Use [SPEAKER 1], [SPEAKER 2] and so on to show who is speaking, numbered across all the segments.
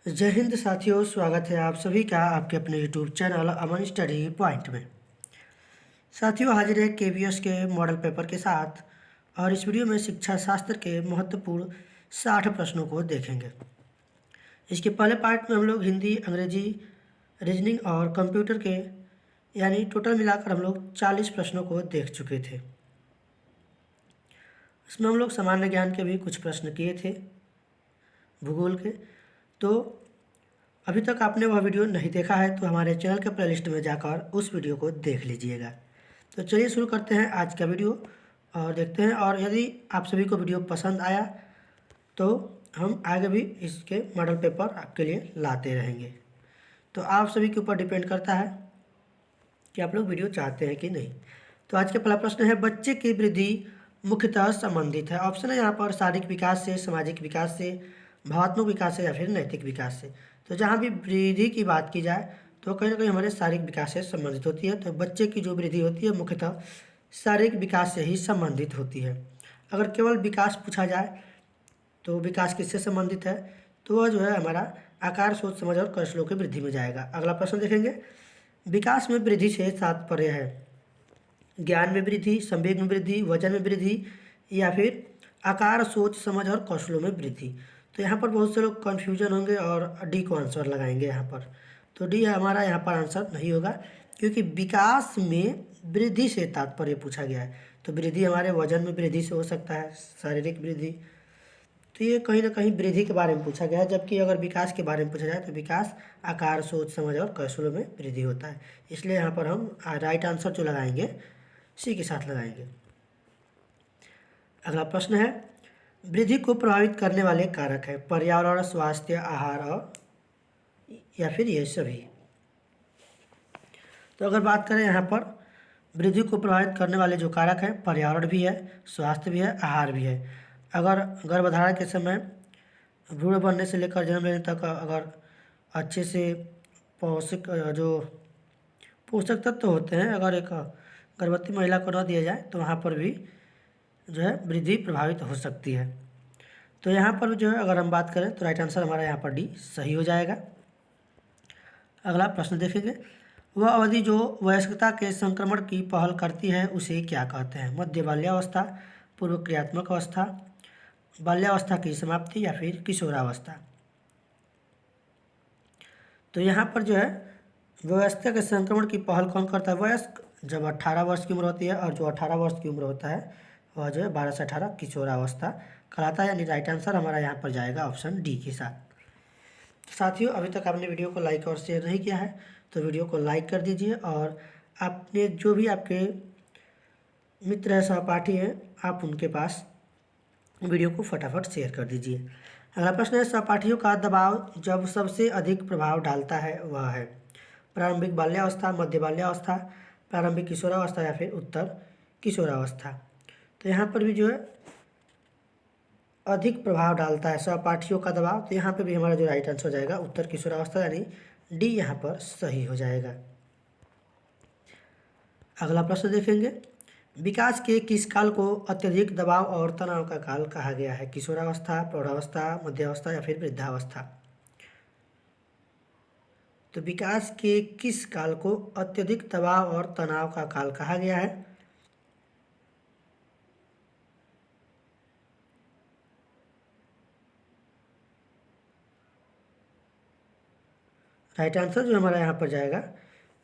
[SPEAKER 1] जय हिंद साथियों, स्वागत है आप सभी का आपके अपने यूट्यूब चैनल अमन स्टडी पॉइंट में। साथियों, हाजिर है केवीएस के मॉडल पेपर के साथ और इस वीडियो में शिक्षा शास्त्र के महत्वपूर्ण 60 प्रश्नों को देखेंगे। इसके पहले पार्ट में हम लोग हिंदी, अंग्रेजी, रीजनिंग और कंप्यूटर के यानी टोटल मिलाकर हम लोग 40 प्रश्नों को देख चुके थे। इसमें हम लोग सामान्य ज्ञान के भी कुछ प्रश्न किए थे, भूगोल के। तो अभी तक आपने वह वीडियो नहीं देखा है तो हमारे चैनल के प्लेलिस्ट में जाकर उस वीडियो को देख लीजिएगा। तो चलिए शुरू करते हैं आज का वीडियो और देखते हैं। और यदि आप सभी को वीडियो पसंद आया तो हम आगे भी इसके मॉडल पेपर आपके लिए लाते रहेंगे। तो आप सभी के ऊपर डिपेंड करता है कि आप लोग वीडियो चाहते हैं कि नहीं। तो आज का पहला प्रश्न है, बच्चे की वृद्धि मुख्यतः संबंधित है। ऑप्शन है यहाँ पर शारीरिक विकास से, सामाजिक विकास से, भावनात्मक विकास से या फिर नैतिक विकास से। तो जहाँ भी वृद्धि की बात की जाए तो कहीं ना कहीं हमारे शारीरिक विकास से संबंधित होती है। तो बच्चे की जो वृद्धि होती है मुख्यतः शारीरिक विकास से ही संबंधित होती है। अगर केवल विकास पूछा जाए तो विकास किससे संबंधित है, तो वह जो है हमारा आकार, सोच, समझ और कौशलों की वृद्धि में जाएगा। अगला प्रश्न देखेंगे, विकास में वृद्धि से तात्पर्य है ज्ञान में वृद्धि, संवेग में वृद्धि, वजन में वृद्धि या फिर आकार, सोच, समझ और कौशलों में वृद्धि। तो यहाँ पर बहुत से लोग कन्फ्यूजन होंगे और डी को आंसर लगाएंगे यहाँ पर। तो डी हमारा यहाँ पर आंसर नहीं होगा, क्योंकि विकास में वृद्धि से तात्पर्य पूछा गया है। तो वृद्धि हमारे वजन में वृद्धि से हो सकता है, शारीरिक वृद्धि। तो ये कहीं ना कहीं वृद्धि के बारे में पूछा गया है, जबकि अगर विकास के बारे में पूछा जाए तो विकास आकार, सोच, समझ और कौशलों में वृद्धि होता है। इसलिए यहाँ पर हम राइट आंसर जो लगाएंगे सी के साथ लगाएंगे। अगला प्रश्न है, वृद्धि को प्रभावित करने वाले कारक है पर्यावरण, स्वास्थ्य, आहार और या फिर ये सभी। तो अगर बात करें यहाँ पर वृद्धि को प्रभावित करने वाले जो कारक हैं, पर्यावरण भी है, स्वास्थ्य भी है, आहार भी है। अगर गर्भधारण के समय भ्रूण बनने से लेकर जन्म लेने तक अगर अच्छे से पौष्टिक जो पोषक तत्व होते हैं अगर एक गर्भवती महिला को न दिया जाए तो वहाँ पर भी जो है वृद्धि प्रभावित हो सकती है। तो यहाँ पर जो है अगर हम बात करें तो राइट आंसर हमारा यहाँ पर डी सही हो जाएगा। अगला प्रश्न देखेंगे, वह अवधि जो वयस्कता के संक्रमण की पहल करती है उसे क्या कहते हैं? मध्य बाल्यावस्था, पूर्व क्रियात्मक अवस्था, बाल्यावस्था की समाप्ति या फिर किशोरावस्था। तो यहाँ पर जो है वयस्कता के संक्रमण की पहल कौन करता है? वयस्क जब 18 वर्ष की उम्र होती है, और जो 18 वर्ष की उम्र होता है वह जो है 12 से 18 किशोरावस्था कहलाता है। यानी राइट आंसर हमारा यहाँ पर जाएगा ऑप्शन डी के साथ। साथियों, अभी तक आपने वीडियो को लाइक और शेयर नहीं किया है तो वीडियो को लाइक कर दीजिए, और आपने जो भी आपके मित्र हैं, सहपाठी हैं, आप उनके पास वीडियो को फटाफट शेयर कर दीजिए। अगला प्रश्न है, सहपाठियों का दबाव जब सबसे अधिक प्रभाव डालता है वह है प्रारंभिक बाल्यावस्था, मध्य बाल्यावस्था, प्रारंभिक किशोरावस्था या फिर उत्तर किशोरावस्था। तो यहाँ पर भी जो है अधिक प्रभाव डालता है सहपाठियों का दबाव, तो यहाँ पे भी हमारा जो राइट आंसर हो जाएगा उत्तर किशोरावस्था, यानी डी यहाँ पर सही हो जाएगा। अगला प्रश्न देखेंगे, विकास के किस काल को अत्यधिक दबाव और तनाव का काल कहा गया है? किशोरावस्था, प्रौढ़ावस्था, मध्यावस्था या फिर वृद्धावस्था। तो विकास के किस काल को अत्यधिक दबाव और तनाव का काल कहा गया है? राइट आंसर जो हमारा यहाँ पर जाएगा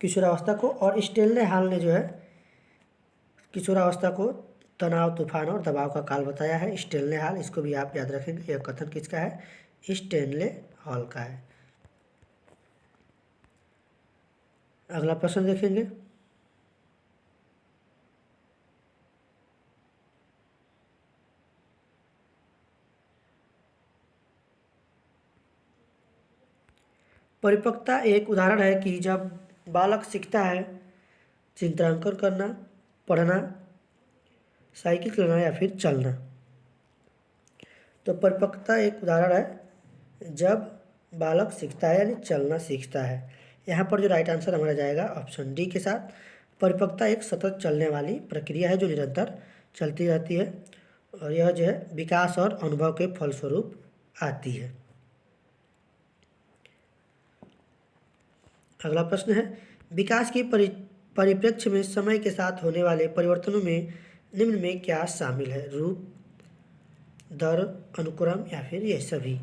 [SPEAKER 1] किशोरावस्था को। और स्टेनले हाल ने जो है किशोरावस्था को तनाव, तूफान और दबाव का काल बताया है। स्टेनले हाल, इसको भी आप याद रखेंगे, यह कथन किसका है? स्टेनले हॉल का है। अगला प्रश्न देखेंगे, परिपक्वता एक उदाहरण है कि जब बालक सीखता है चित्रांकन करना, पढ़ना, साइकिल चलाना या फिर चलना। तो परिपक्वता एक उदाहरण है जब बालक सीखता है यानी चलना सीखता है। यहाँ पर जो राइट आंसर हमारा जाएगा ऑप्शन डी के साथ। परिपक्वता एक सतत चलने वाली प्रक्रिया है जो निरंतर चलती रहती है, और यह जो है विकास और अनुभव के फलस्वरूप आती है। अगला प्रश्न है, विकास की परिप्रेक्ष्य में समय के साथ होने वाले परिवर्तनों में निम्न में क्या शामिल है? रूप, दर, अनुक्रम या फिर ये सभी?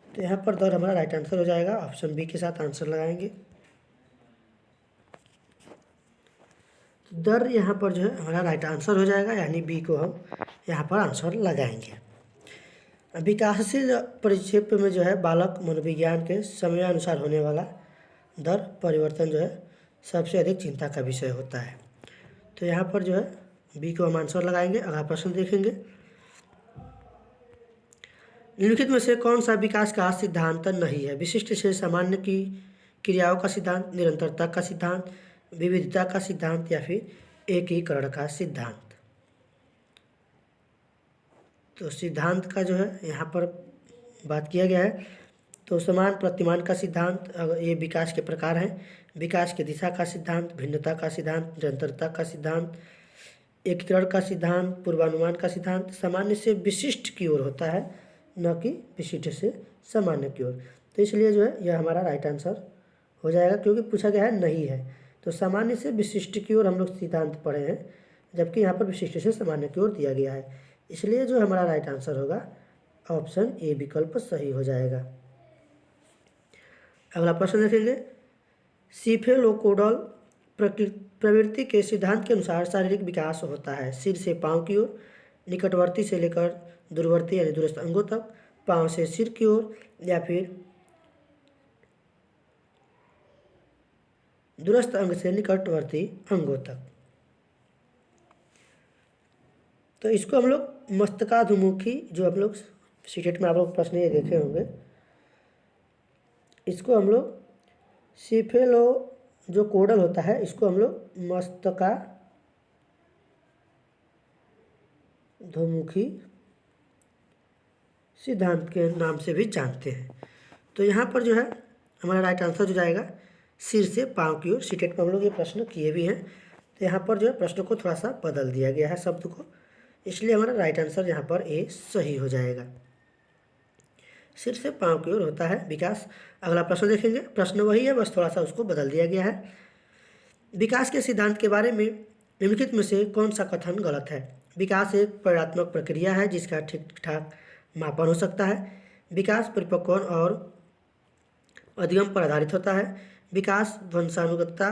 [SPEAKER 1] तो यहाँ पर दर हमारा राइट आंसर हो जाएगा। ऑप्शन बी के साथ आंसर लगाएंगे। तो दर यहाँ पर जो है हमारा राइट आंसर हो जाएगा, यानी बी को हम यहाँ पर आंसर लगाएंगे। विकासशील परिक्षेप में जो है बालक मनोविज्ञान के समयानुसार होने वाला दर परिवर्तन जो है सबसे अधिक चिंता का विषय होता है। तो यहाँ पर जो है बी को हम आंसर लगाएंगे। अगला प्रश्न देखेंगे, निम्नलिखित में से कौन सा विकास का सिद्धांत नहीं है? विशिष्ट से सामान्य की क्रियाओं का सिद्धांत, निरंतरता का सिद्धांत, विविधता का सिद्धांत या फिर एकीकरण का सिद्धांत? तो सिद्धांत का जो है यहाँ पर बात किया गया है। तो समान प्रतिमान का सिद्धांत, ये विकास के प्रकार हैं। विकास की दिशा का सिद्धांत, भिन्नता का सिद्धांत, निरंतरता का सिद्धांत, एकीकरण का सिद्धांत, पूर्वानुमान का सिद्धांत। सामान्य से विशिष्ट की ओर होता है, न कि विशिष्ट से सामान्य की ओर। तो इसलिए जो है यह हमारा राइट आंसर हो जाएगा, क्योंकि पूछा गया है नहीं है। तो सामान्य से विशिष्ट की ओर हम लोग सिद्धांत पढ़े हैं, जबकि यहाँ पर विशिष्ट से सामान्य की ओर दिया गया है। इसलिए जो हमारा राइट आंसर होगा ऑप्शन ए विकल्प सही हो जाएगा। अगला प्रश्न देखेंगे, सीफेलोकोडल प्रवृत्ति के सिद्धांत के अनुसार शारीरिक विकास होता है सिर से पांव की ओर, निकटवर्ती से लेकर दूरवर्ती यानी दूरस्थ अंगों तक, पांव से सिर की ओर या फिर दूरस्थ अंग से निकटवर्ती अंगों तक। तो इसको हम लोग मस्तकाधुमुखी, जो हम लोग सीटेट में आप लोग प्रश्न ये देखे होंगे, इसको हम लोग सीफेलो जो कोडल होता है इसको हम लोग मस्तकाधुमुखी सिद्धांत के नाम से भी जानते हैं। तो यहाँ पर जो है हमारा राइट आंसर हो जाएगा सिर से पांव की ओर। सीटेट में हम लोग ये प्रश्न किए भी हैं। तो यहाँ पर जो है प्रश्न को थोड़ा सा बदल दिया गया है शब्द को, इसलिए हमारा राइट आंसर यहाँ पर ए सही हो जाएगा। सिर से पांव की ओर होता है विकास। अगला प्रश्न देखेंगे, प्रश्न वही है, बस थोड़ा सा उसको बदल दिया गया है। विकास के सिद्धांत के बारे में निम्नलिखित में से कौन सा कथन गलत है? विकास एक परिणात्मक प्रक्रिया है जिसका ठीक ठाक मापन हो सकता है। विकास परिपक्वन और अधिगम पर आधारित होता है। विकास वंशानुगतता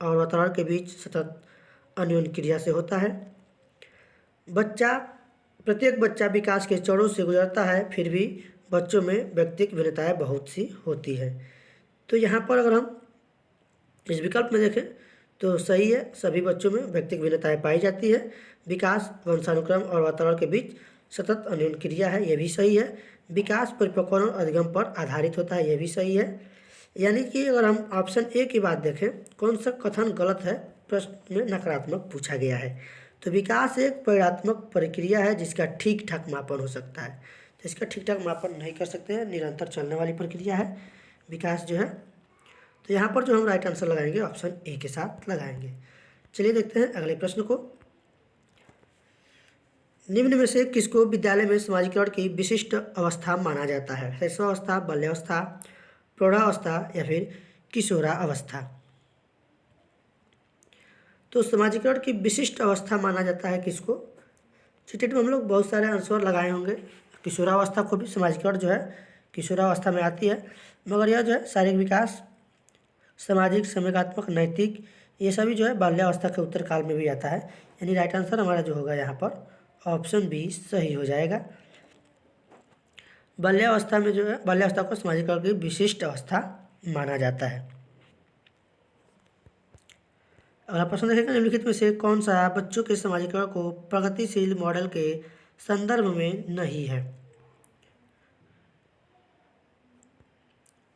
[SPEAKER 1] और वातावरण के बीच सतत अन्योन्य क्रिया से होता है। प्रत्येक बच्चा विकास के चरणों से गुजरता है, फिर भी बच्चों में व्यक्तिगत भिन्नताएं बहुत सी होती है। तो यहाँ पर अगर हम इस विकल्प में देखें तो सही है, सभी बच्चों में व्यक्तिगत भिन्नताएं पाई जाती है। विकास वंशानुक्रम और वातावरण के बीच सतत अन्योन्य क्रिया है, यह भी सही है। विकास परिपक्वन और अधिगम पर आधारित होता है, यह भी सही है। यानी कि अगर हम ऑप्शन ए की बात देखें, कौन सा कथन गलत है, प्रश्न में नकारात्मक पूछा गया है। तो विकास एक परिणात्मक प्रक्रिया है जिसका ठीक ठाक मापन हो सकता है। तो इसका ठीक ठाक मापन नहीं कर सकते हैं, निरंतर चलने वाली प्रक्रिया है विकास जो है। तो यहाँ पर जो हम राइट आंसर लगाएंगे ऑप्शन ए के साथ लगाएंगे। चलिए देखते हैं अगले प्रश्न को। निम्न में से किसको विद्यालय में समाजीकरण की विशिष्ट अवस्था माना जाता है? शैशवावस्था, बाल्यावस्था, प्रौढ़ावस्था या फिर किशोरावस्था? तो समाजीकरण की विशिष्ट अवस्था माना जाता है किसको? सीटेट में हम लोग बहुत सारे आंसर लगाए होंगे। किशोरावस्था को भी समाजीकरण जो है किशोरावस्था में आती है, मगर यह जो है शारीरिक विकास, सामाजिक, संवेगात्मक, नैतिक, ये सभी जो है बाल्यावस्था के उत्तर काल में भी आता है। यानी राइट आंसर हमारा जो होगा यहाँ पर ऑप्शन बी सही हो जाएगा। बाल्यावस्था में जो है बाल्यावस्था को समाजीकरण की विशिष्ट अवस्था माना जाता है। अगला प्रश्न देखेंगे, निम्नलिखित में से कौन सा बच्चों के समाजीकरण को प्रगतिशील मॉडल के संदर्भ में नहीं है?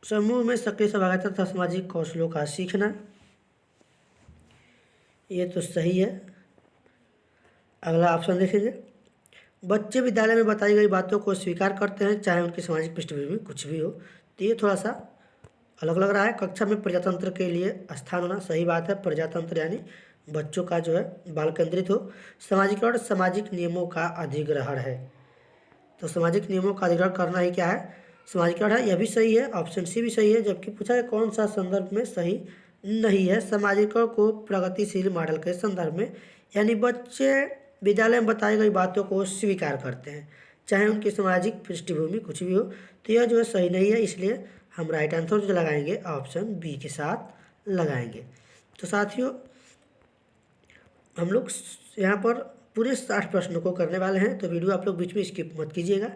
[SPEAKER 1] समूह में सक्रिय सहभागिता तथा सामाजिक कौशलों का सीखना, ये तो सही है। अगला ऑप्शन देखेंगे, बच्चे विद्यालय में बताई गई बातों को स्वीकार करते हैं चाहे उनकी सामाजिक पृष्ठभूमि में कुछ भी हो। तो ये थोड़ा सा अलग लग रहा है। कक्षा में प्रजातंत्र के लिए स्थान होना, सही बात है। प्रजातंत्र यानी बच्चों का जो है बाल केंद्रित हो। समाजीकरण सामाजिक नियमों का अधिग्रहण है। तो सामाजिक नियमों का अधिग्रहण करना ही क्या है? समाजीकरण है, यह भी सही है, ऑप्शन सी भी सही है। जबकि पूछा है कौन सा संदर्भ में सही नहीं है, समाजीकरण को प्रगतिशील मॉडल के संदर्भ में, यानी बच्चे विद्यालय में बताई गई बातों को स्वीकार करते हैं चाहे उनकी सामाजिक पृष्ठभूमि कुछ भी हो। तो यह जो है सही नहीं है, इसलिए हम राइट आंसर जो लगाएंगे ऑप्शन बी के साथ लगाएंगे। तो साथियों हम लोग यहाँ पर पूरे 60 प्रश्नों को करने वाले हैं, तो वीडियो आप लोग बीच में स्किप मत कीजिएगा,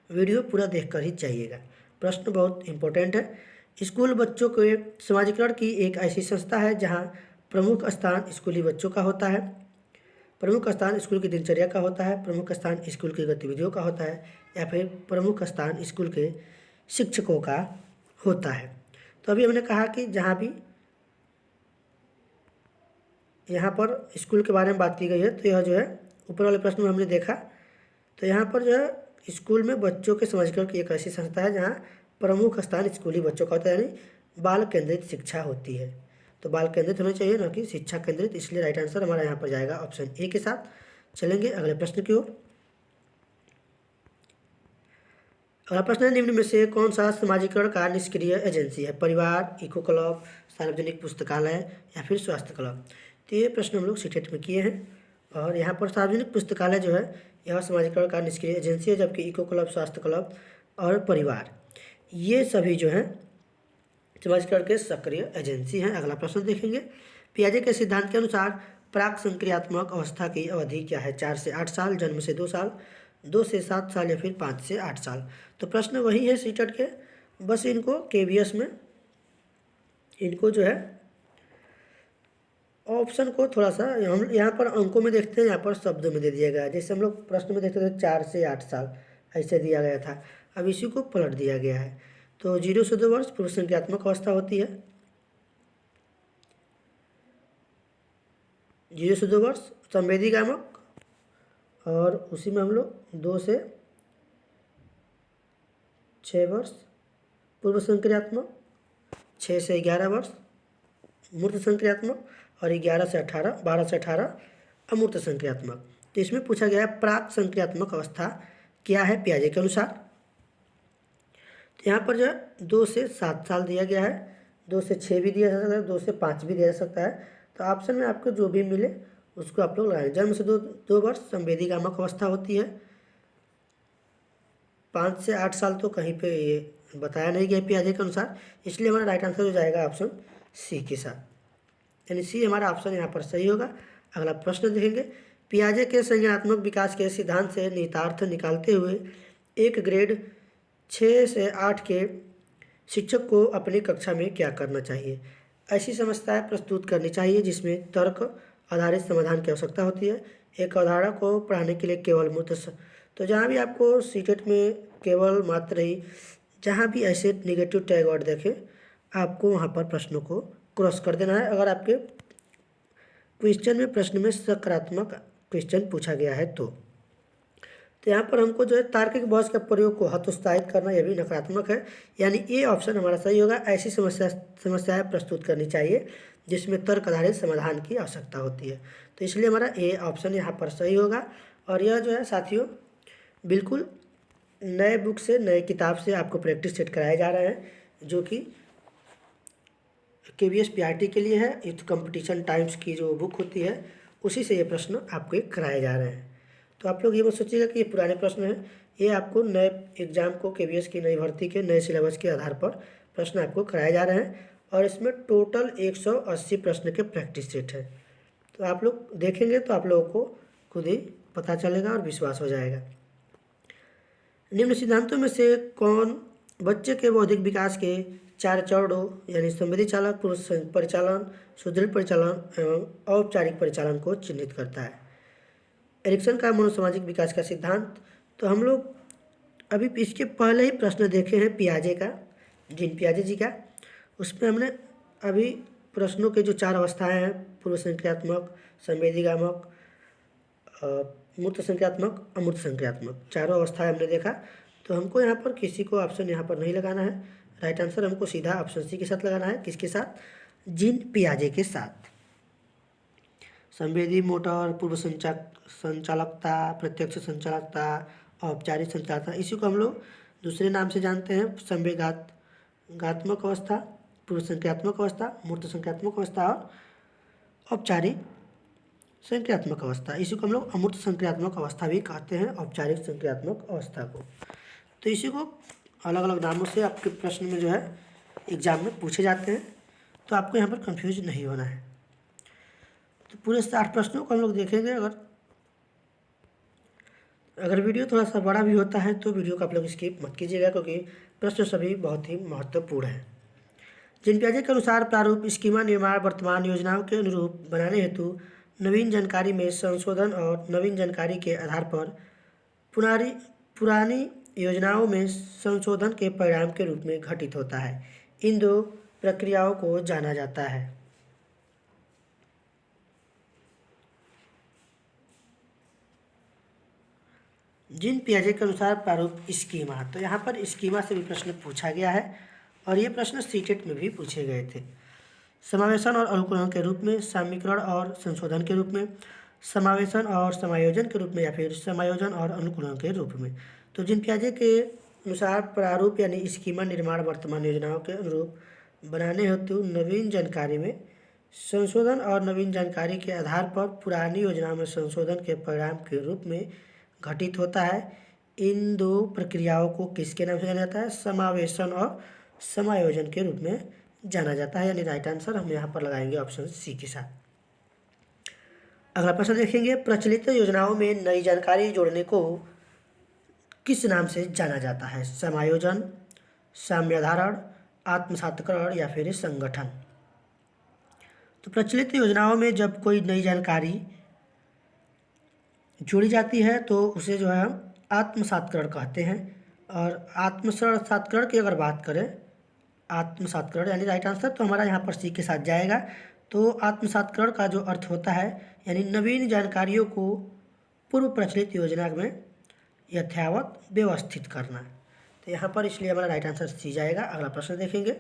[SPEAKER 1] वीडियो पूरा देखकर ही जाइएगा। प्रश्न बहुत इंपॉर्टेंट है। स्कूल बच्चों के समाजीकरण की एक ऐसी संस्था है जहाँ प्रमुख स्थान स्कूली बच्चों का होता है, प्रमुख स्थान स्कूल की दिनचर्या का होता है, प्रमुख स्थान स्कूल की गतिविधियों का होता है, या फिर प्रमुख स्थान स्कूल के शिक्षकों का होता है। तो अभी हमने कहा कि जहाँ भी यहाँ पर स्कूल के बारे में बात की गई है, तो यह जो है ऊपर वाले प्रश्न में हमने देखा, तो यहाँ पर जो है स्कूल में बच्चों के समाजीकरण की एक ऐसी संस्था है जहाँ प्रमुख स्थान स्कूली बच्चों का होता है, यानी बाल केंद्रित शिक्षा होती है। तो बाल केंद्रित होना चाहिए ना कि शिक्षा केंद्रित, इसलिए राइट आंसर हमारा यहाँ पर जाएगा ऑप्शन ए के साथ। चलेंगे अगले प्रश्न की ओर। अगला प्रश्न है निम्न में से कौन सा समाजीकरण का निष्क्रिय एजेंसी है, परिवार, इको क्लब, सार्वजनिक पुस्तकालय या फिर स्वास्थ्य क्लब। तो ये प्रश्न हम लोग सीटेट में किए हैं, और यहाँ पर सार्वजनिक पुस्तकालय जो है यह समाजीकरण का निष्क्रिय एजेंसी है, जबकि इको क्लब, स्वास्थ्य क्लब और परिवार ये सभी जो हैं समाजीकरण के सक्रिय एजेंसी हैं। अगला प्रश्न देखेंगे। पियाजे के सिद्धांत के अनुसार प्राक संक्रियात्मक अवस्था की अवधि क्या है, 4 से 8 साल, जन्म से 2 साल, 2 से 7 साल या फिर 5 से 8 साल। तो प्रश्न वही है सीटेट के, बस इनको केवीएस में इनको जो है ऑप्शन को थोड़ा सा हम यहाँ पर अंकों में देखते हैं, यहाँ पर शब्दों में दे दिया गया है। जैसे हम लोग प्रश्न में देखते थे 4 से 8 साल ऐसे दिया गया था, अब इसी को पलट दिया गया है। तो 0 से 2 वर्ष पूर्व संक्रियात्मक अवस्था होती है, 0 से 2 वर्ष संवेदीगामक, और उसी में हम लोग 2 से 6 वर्ष पूर्व संक्रियात्मक, 6 से 11 वर्ष मूर्त संक्रियात्मक, और 11 से 18 12 से 18 अमूर्त संक्रियात्मक। तो इसमें पूछा गया है प्राक संक्रियात्मक अवस्था क्या है पियाजे के अनुसार। तो यहाँ पर जो है 2 से 7 साल दिया गया है, 2 से 6 भी दिया जा सकता है, 2 से 5 भी दिया जा सकता है। तो ऑप्शन में आपको जो भी मिले उसको आप लोग लगाएं। जन्म से 2 वर्ष संवेदीगामक अवस्था होती है, 5 से 8 साल तो कहीं पे ये बताया नहीं गया पियाजे के अनुसार, इसलिए हमारा राइट आंसर हो जाएगा ऑप्शन सी के साथ, यानी सी हमारा ऑप्शन यहाँ पर सही होगा। अगला प्रश्न देखेंगे। पियाजे के संज्ञानात्मक विकास के सिद्धांत से निहितार्थ निकालते हुए एक ग्रेड 6 से 8 के शिक्षक को अपनी कक्षा में क्या करना चाहिए। ऐसी समस्याएं प्रस्तुत करनी चाहिए जिसमें तर्क आधारित समाधान की आवश्यकता होती है। एक अवधारणा को पढ़ाने के लिए केवल तो जहाँ भी आपको सीटेट में केवल मात्र ही जहाँ भी ऐसे निगेटिव टैग वर्ड देखें आपको वहाँ पर प्रश्नों को क्रॉस कर देना है। अगर आपके क्वेश्चन में प्रश्न में सकारात्मक क्वेश्चन पूछा गया है तो यहाँ पर हमको जो है तार्किक बहस के प्रयोग को हतोत्साहित करना यह भी नकारात्मक है, यानी ए ऑप्शन हमारा सही होगा। ऐसी समस्याएं प्रस्तुत करनी चाहिए जिसमें तर्क आधारित समाधान की आवश्यकता होती है, तो इसलिए हमारा ए ऑप्शन यहाँ पर सही होगा। और यह जो है साथियों बिल्कुल नए बुक से नए किताब से आपको प्रैक्टिस सेट कराए जा रहे हैं, जो कि केवीएस पीआरटी के लिए है। यूथ कंपटीशन टाइम्स की जो बुक होती है उसी से ये प्रश्न आपको कराए जा रहे हैं। तो आप लोग ये मत सोचिएगा कि ये पुराने प्रश्न हैं, ये आपको नए एग्जाम को केवीएस की नई भर्ती के नए सिलेबस के आधार पर प्रश्न आपको कराए जा रहे हैं, और इसमें टोटल 180 प्रश्न के प्रैक्टिस सेट है। तो आप लोग देखेंगे तो आप लोगों को खुद ही पता चलेगा और विश्वास हो जाएगा। निम्न सिद्धांतों में से कौन बच्चे के बौद्धिक विकास के 4 चरणों यानी संवेदी चालक, पूर्व परिचालन, सुदृढ़ परिचालन एवं औपचारिक परिचालन को चिन्हित करता है। एरिक्सन का मनोसामाजिक विकास का सिद्धांत, तो हम लोग अभी इसके पहले ही प्रश्न देखे हैं पियाजे का, जीन पियाजे जी का। उसमें हमने अभी प्रश्नों के जो 4 अवस्थाएं हैं, पूर्व संक्रियात्मक, संवेदीगामक, मूर्त संक्रियात्मक, अमूर्त संक्रियात्मक, चारों अवस्थाएं हमने देखा। तो हमको यहाँ पर किसी को ऑप्शन यहाँ पर नहीं लगाना है, राइट आंसर हमको सीधा ऑप्शन सी के साथ लगाना है। किसके साथ? जीन पियाजे के साथ। संवेदी मोटर, पूर्व संचालकता, प्रत्यक्ष संचालकता, औपचारिक संचालकता, इसी को हम लोग दूसरे नाम से जानते हैं संवेगात्मक अवस्था, पूर्व संक्रियात्मक अवस्था, मूर्त संक्रियात्मक अवस्था और औपचारिक संक्रियात्मक अवस्था। इसी को हम लोग अमूर्त संक्रियात्मक अवस्था भी कहते हैं, औपचारिक संक्रियात्मक अवस्था को। तो इसी को अलग अलग नामों से आपके प्रश्न में जो है एग्जाम में पूछे जाते हैं, तो आपको यहाँ पर कंफ्यूज नहीं होना है। तो पूरे 60 प्रश्नों को हम लोग देखेंगे। अगर वीडियो थोड़ा सा बड़ा भी होता है तो वीडियो को आप लोग स्किप मत कीजिएगा, क्योंकि प्रश्न सभी बहुत ही महत्वपूर्ण हैं। जिन पियाजे के अनुसार प्रारूप स्कीमा निर्माण वर्तमान योजनाओं के अनुरूप बनाने हेतु नवीन जानकारी में संशोधन और नवीन जानकारी के आधार पर पुरानी योजनाओं में संशोधन के परिणाम के रूप में घटित होता है, इन दो प्रक्रियाओं को जाना जाता है। जिन पियाजे के अनुसार प्रारूप स्कीमा, तो यहाँ पर स्कीमा से भी प्रश्न पूछा गया है और ये प्रश्न सीटेट में भी पूछे गए थे। समावेशन और अनुकूलन के रूप में, सामीकरण और संशोधन के रूप में, समावेशन और समायोजन के रूप में, या फिर समायोजन और अनुकूलन के रूप में। तो जिन पियाजे के अनुसार प्रारूप यानी स्कीमा निर्माण वर्तमान योजनाओं के अनुरूप बनाने हेतु नवीन जानकारी में संशोधन और नवीन जानकारी के आधार पर पुरानी योजनाओं में संशोधन के परिणाम के रूप में घटित होता है, इन दो प्रक्रियाओं को किसके नाम से जाना जाता है? समावेशन और समायोजन के रूप में जाना जाता है। यानी राइट आंसर हम यहाँ पर लगाएंगे ऑप्शन सी के साथ। अगला प्रश्न देखेंगे, प्रचलित योजनाओं में नई जानकारी जोड़ने को किस नाम से जाना जाता है? समायोजन, साम्याधारण, आत्मसातकरण या फिर संगठन। तो प्रचलित योजनाओं में जब कोई नई जानकारी जोड़ी जाती है तो उसे जो है हम आत्मसातकरण कहते हैं। और आत्मसातकरण की अगर बात करें, आत्मसातकरण यानी राइट आंसर तो हमारा यहाँ पर सी के साथ जाएगा। तो आत्मसातकरण का जो अर्थ होता है यानी नवीन जानकारियों को पूर्व प्रचलित योजना में यथावत व्यवस्थित करना। तो यहाँ पर इसलिए हमारा राइट आंसर सी जाएगा। अगला प्रश्न देखेंगे,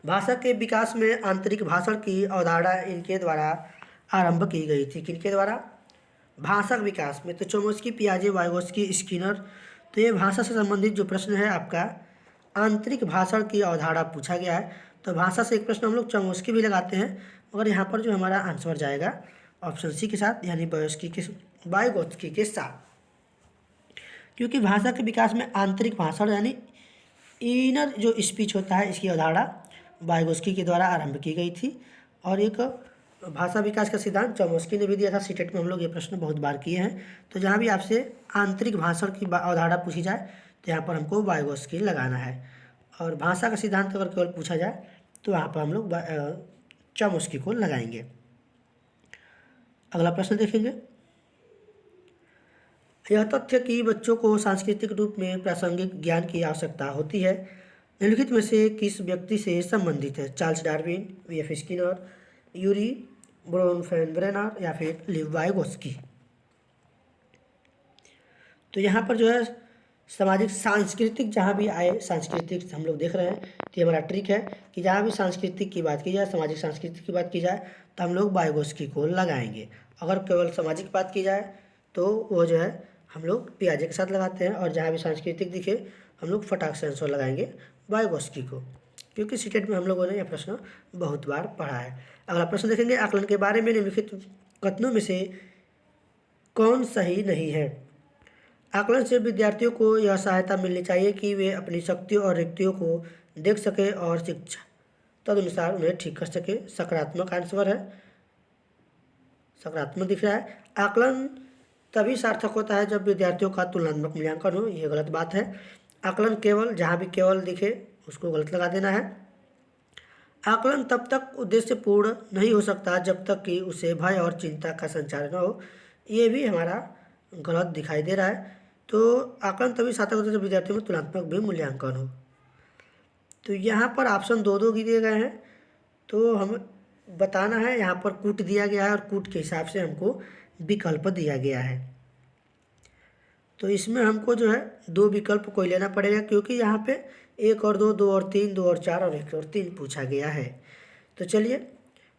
[SPEAKER 1] भाषा के विकास में आंतरिक भाषण की अवधारणा इनके द्वारा आरंभ की गई थी। किनके द्वारा? भाषा के विकास में। तो चोम्स्की, पियाजे, वाइगोत्स्की, स्किनर। तो ये भाषा से संबंधित जो प्रश्न है आपका आंतरिक भाषण की अवधारणा पूछा गया है। तो भाषा से एक प्रश्न हम लोग चोम्स्की भी लगाते हैं, मगर यहाँ पर जो हमारा आंसर जाएगा ऑप्शन सी के साथ, यानी वाइगोत्स्की के साथ। क्योंकि भाषा के विकास में आंतरिक भाषण यानी इनर जो स्पीच होता है, इसकी अवधारणा वाइगोत्स्की के द्वारा आरंभ की गई थी। और एक भाषा विकास का सिद्धांत चोम्स्की ने भी दिया था। सीटेट में हम लोग ये प्रश्न बहुत बार किए हैं। तो जहाँ भी आपसे आंतरिक भाषण की अवधारणा पूछी जाए तो यहाँ पर हमको वाइगोत्स्की लगाना है, और भाषा का सिद्धांत अगर केवल पूछा जाए तो यहाँ पर हम लोग चोम्स्की को लगाएंगे। अगला प्रश्न देखेंगे, यह तथ्य कि बच्चों को सांस्कृतिक रूप में प्रासंगिक ज्ञान की आवश्यकता होती है निम्नलिखित में से किस व्यक्ति से संबंधित है? Charles Darwin, B F. Skinner, Urie Bronfenbrenner या फिर लिव वाइगोत्स्की। तो यहाँ पर जो है सामाजिक सांस्कृतिक जहाँ भी आए, सांस्कृतिक हम लोग देख रहे हैं, तो ये हमारा ट्रिक है कि जहाँ भी सांस्कृतिक की बात की जाए, सामाजिक सांस्कृतिक की बात की जाए तो हम लोग वाइगोत्स्की को लगाएंगे। अगर केवल सामाजिक बात की जाए तो वो जो है हम लोग पियाजे के साथ लगाते हैं, और जहाँ भी सांस्कृतिक दिखे हम लोग फटाक से आंसर लगाएंगे वाइगोत्स्की को, क्योंकि सीटेट में हम लोगों ने यह प्रश्न बहुत बार पढ़ा है। अगला प्रश्न देखेंगे, आकलन के बारे में निम्नलिखित कथनों में से कौन सही नहीं है? आकलन से विद्यार्थियों को यह सहायता मिलनी चाहिए कि वे अपनी शक्तियों और रिक्तियों को देख सके और शिक्षा तदनुसार उन्हें ठीक कर सके। सकारात्मक आंसर है, सकारात्मक दिख रहा है। आकलन तभी सार्थक होता है जब विद्यार्थियों का तुलनात्मक मूल्यांकन हो, यह गलत बात है। आकलन केवल, जहाँ भी केवल दिखे उसको गलत लगा देना है। आकलन तब तक उद्देश्यपूर्ण नहीं हो सकता जब तक कि उसे भय और चिंता का संचार न हो, ये भी हमारा गलत दिखाई दे रहा है। तो आकलन तभी सार्थक होता है जब विद्यार्थियों में तुलनात्मक भी मूल्यांकन हो। तो यहाँ पर ऑप्शन दो दिए गए हैं, तो हम बताना है, यहाँ पर कूट दिया गया है और कूट के हिसाब से हमको विकल्प दिया गया है। तो इसमें हमको जो है दो विकल्प कोई लेना पड़ेगा, क्योंकि यहाँ पे 1 और 2, 2 और 3, 2 और 4 और 1 और 3 पूछा गया है। तो चलिए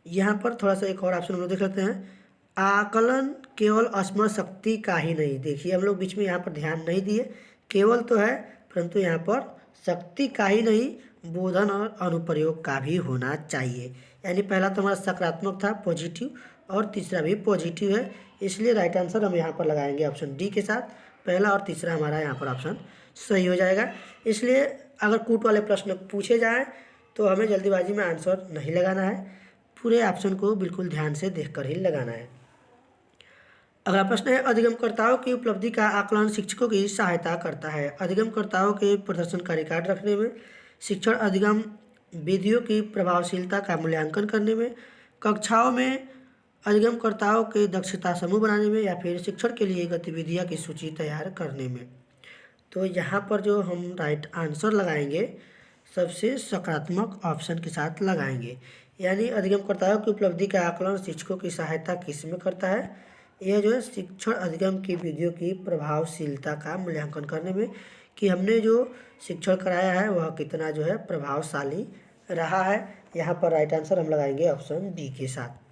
[SPEAKER 1] यहाँ पर थोड़ा सा एक और ऑप्शन हम लोग देख लेते हैं। आकलन केवल स्मरण शक्ति का ही नहीं, देखिए हम लोग बीच में यहाँ पर ध्यान नहीं दिए, केवल तो है, परंतु यहाँ पर शक्ति का ही नहीं, बोधन और अनुप्रयोग का भी होना चाहिए। यानी पहला तो हमारा सकारात्मक था, पॉजिटिव, और तीसरा भी पॉजिटिव है। इसलिए राइट आंसर हम यहाँ पर लगाएंगे ऑप्शन डी के साथ। पहला और तीसरा हमारा यहाँ पर ऑप्शन सही हो जाएगा। इसलिए अगर कूट वाले प्रश्न पूछे जाएँ तो हमें जल्दीबाजी में आंसर नहीं लगाना है, पूरे ऑप्शन को बिल्कुल ध्यान से देखकर ही लगाना है। अगला प्रश्न है, अधिगमकर्ताओं की उपलब्धि का आकलन शिक्षकों की सहायता करता है। अधिगमकर्ताओं के प्रदर्शन का रिकॉर्ड रखने में, शिक्षण अधिगम विधियों की प्रभावशीलता का मूल्यांकन करने में, कक्षाओं में अधिगमकर्ताओं के दक्षता समूह बनाने में, या फिर शिक्षण के लिए गतिविधियां की सूची तैयार करने में। तो यहाँ पर जो हम राइट आंसर लगाएंगे सबसे सकारात्मक ऑप्शन के साथ लगाएंगे। यानी अधिगमकर्ताओं की उपलब्धि का आकलन शिक्षकों की सहायता किस में करता है? यह जो है शिक्षण अधिगम की विधियों की प्रभावशीलता का मूल्यांकन करने में, कि हमने जो शिक्षण कराया है वह कितना जो है प्रभावशाली रहा है। यहाँ पर राइट आंसर हम लगाएंगे ऑप्शन डी के साथ।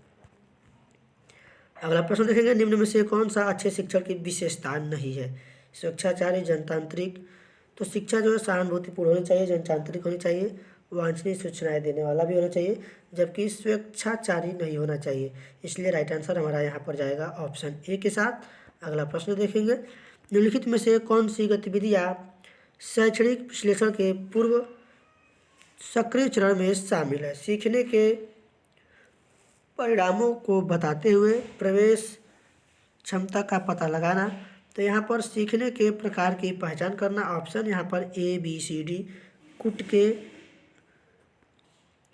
[SPEAKER 1] अगला प्रश्न देखेंगे, निम्न में से कौन सा अच्छे शिक्षण की विशेषता नहीं है? स्वेच्छाचारी, जनतांत्रिक। तो शिक्षा जो है सहानुभूतिपूर्ण होनी चाहिए, जनतांत्रिक होनी चाहिए, वांछनीय सूचनाएं देने वाला भी होना चाहिए, जबकि स्वेच्छाचारी नहीं होना चाहिए। इसलिए राइट आंसर हमारा यहाँ पर जाएगा ऑप्शन ए के साथ। अगला प्रश्न देखेंगे, निम्नलिखित में से कौन सी गतिविधियाँ शैक्षणिक विश्लेषण के पूर्व सक्रिय चरण में शामिल है? सीखने के परिणामों को बताते हुए प्रवेश क्षमता का पता लगाना। तो यहाँ पर सीखने के प्रकार की पहचान करना, ऑप्शन यहाँ पर ए बी सी डी कुट के